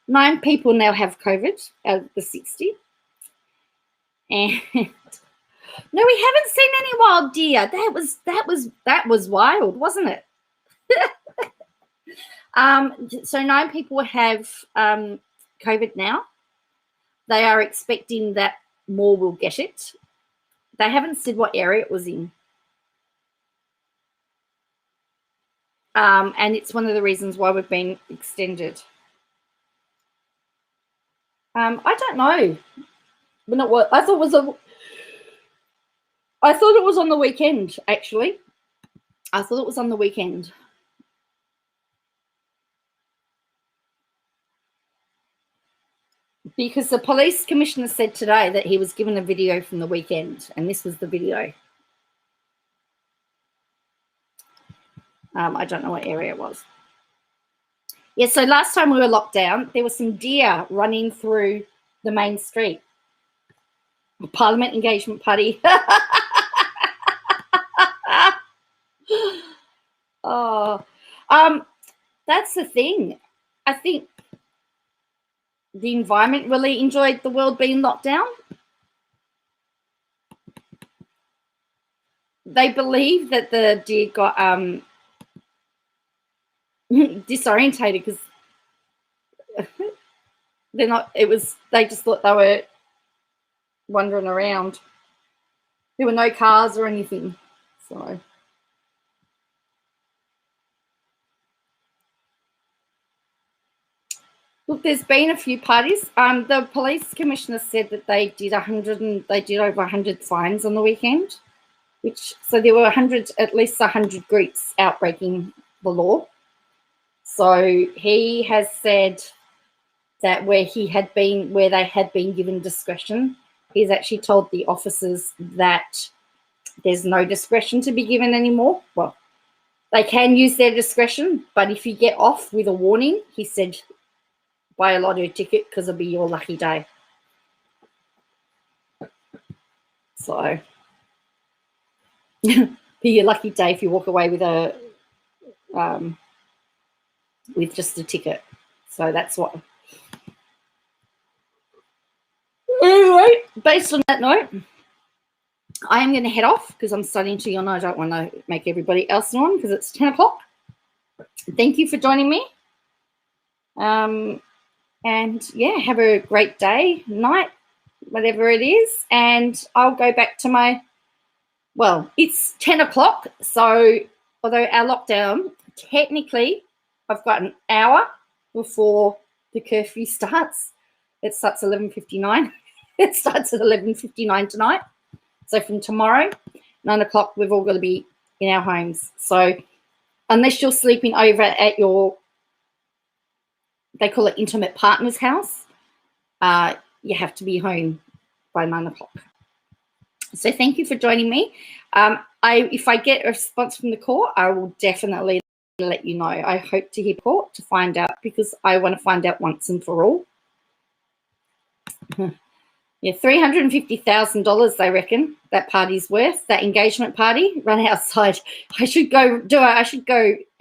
9 people now have COVID out of the 60. And no, we haven't seen any wild deer. That was wild, wasn't it? So 9 people have COVID now. They are expecting that more will get it. They haven't said what area it was in. And it's one of the reasons why we've been extended. I don't know. But not what I thought it was on the weekend, actually. I thought it was on the weekend. because the police commissioner said today that he was given a video from the weekend, and this was the video. I don't know what area it was. Yeah, so last time we were locked down, there were some deer running through the main street. Parliament engagement party. Oh, that's the thing. I think the environment really enjoyed the world being locked down. They believe that the deer got disorientated because they're not. They just thought they were wandering around. There were no cars or anything, so. Look, there's been a few parties. The police commissioner said that they did over 100 fines on the weekend, so there were at least 100 groups out breaking the law. So he has said that where they had been given discretion, he's actually told the officers that there's no discretion to be given anymore. Well, they can use their discretion, but if you get off with a warning, he said, buy a lottery ticket because it'll be your lucky day. So, be your lucky day if you walk away with with just a ticket. So that's what. Anyway, based on that note, I am going to head off because I'm starting to yawn. I don't want to make everybody else yawn because it's 10 o'clock. Thank you for joining me. And yeah, have a great day, night, whatever it is. And I'll go back to it's 10 o'clock. So although our lockdown, technically, I've got an hour before the curfew starts. It starts at 11:59. It starts at 11:59 tonight. So from tomorrow, 9 o'clock, we've all got to be in our homes. So unless you're sleeping over at they call it intimate partner's house, you have to be home by 9 o'clock. So thank you for joining me. If I get a response from the court, I will definitely let you know. I hope to hear court to find out because I want to find out once and for all. Yeah, $350,000 they reckon that party's worth, that engagement party. Run outside. I should go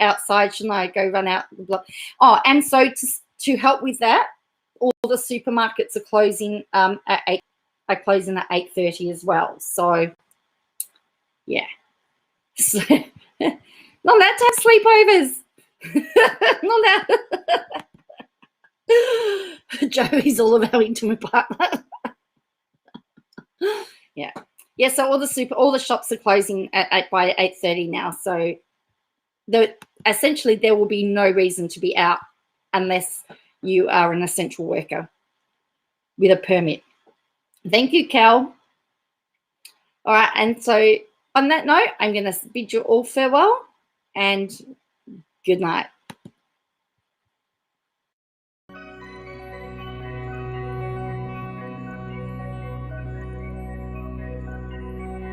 outside, shouldn't I? Go run out the block. Oh, and so to help with that, all the supermarkets are closing at 8:30 as well. So yeah. So, not allowed to have sleepovers. Not allowed. Joey's all about intimate partner. Yeah. So all the shops are closing by 8:30 now. So essentially there will be no reason to be out unless you are an essential worker with a permit. Thank you, Cal. All right, and so on that note, I'm going to bid you all farewell and good night.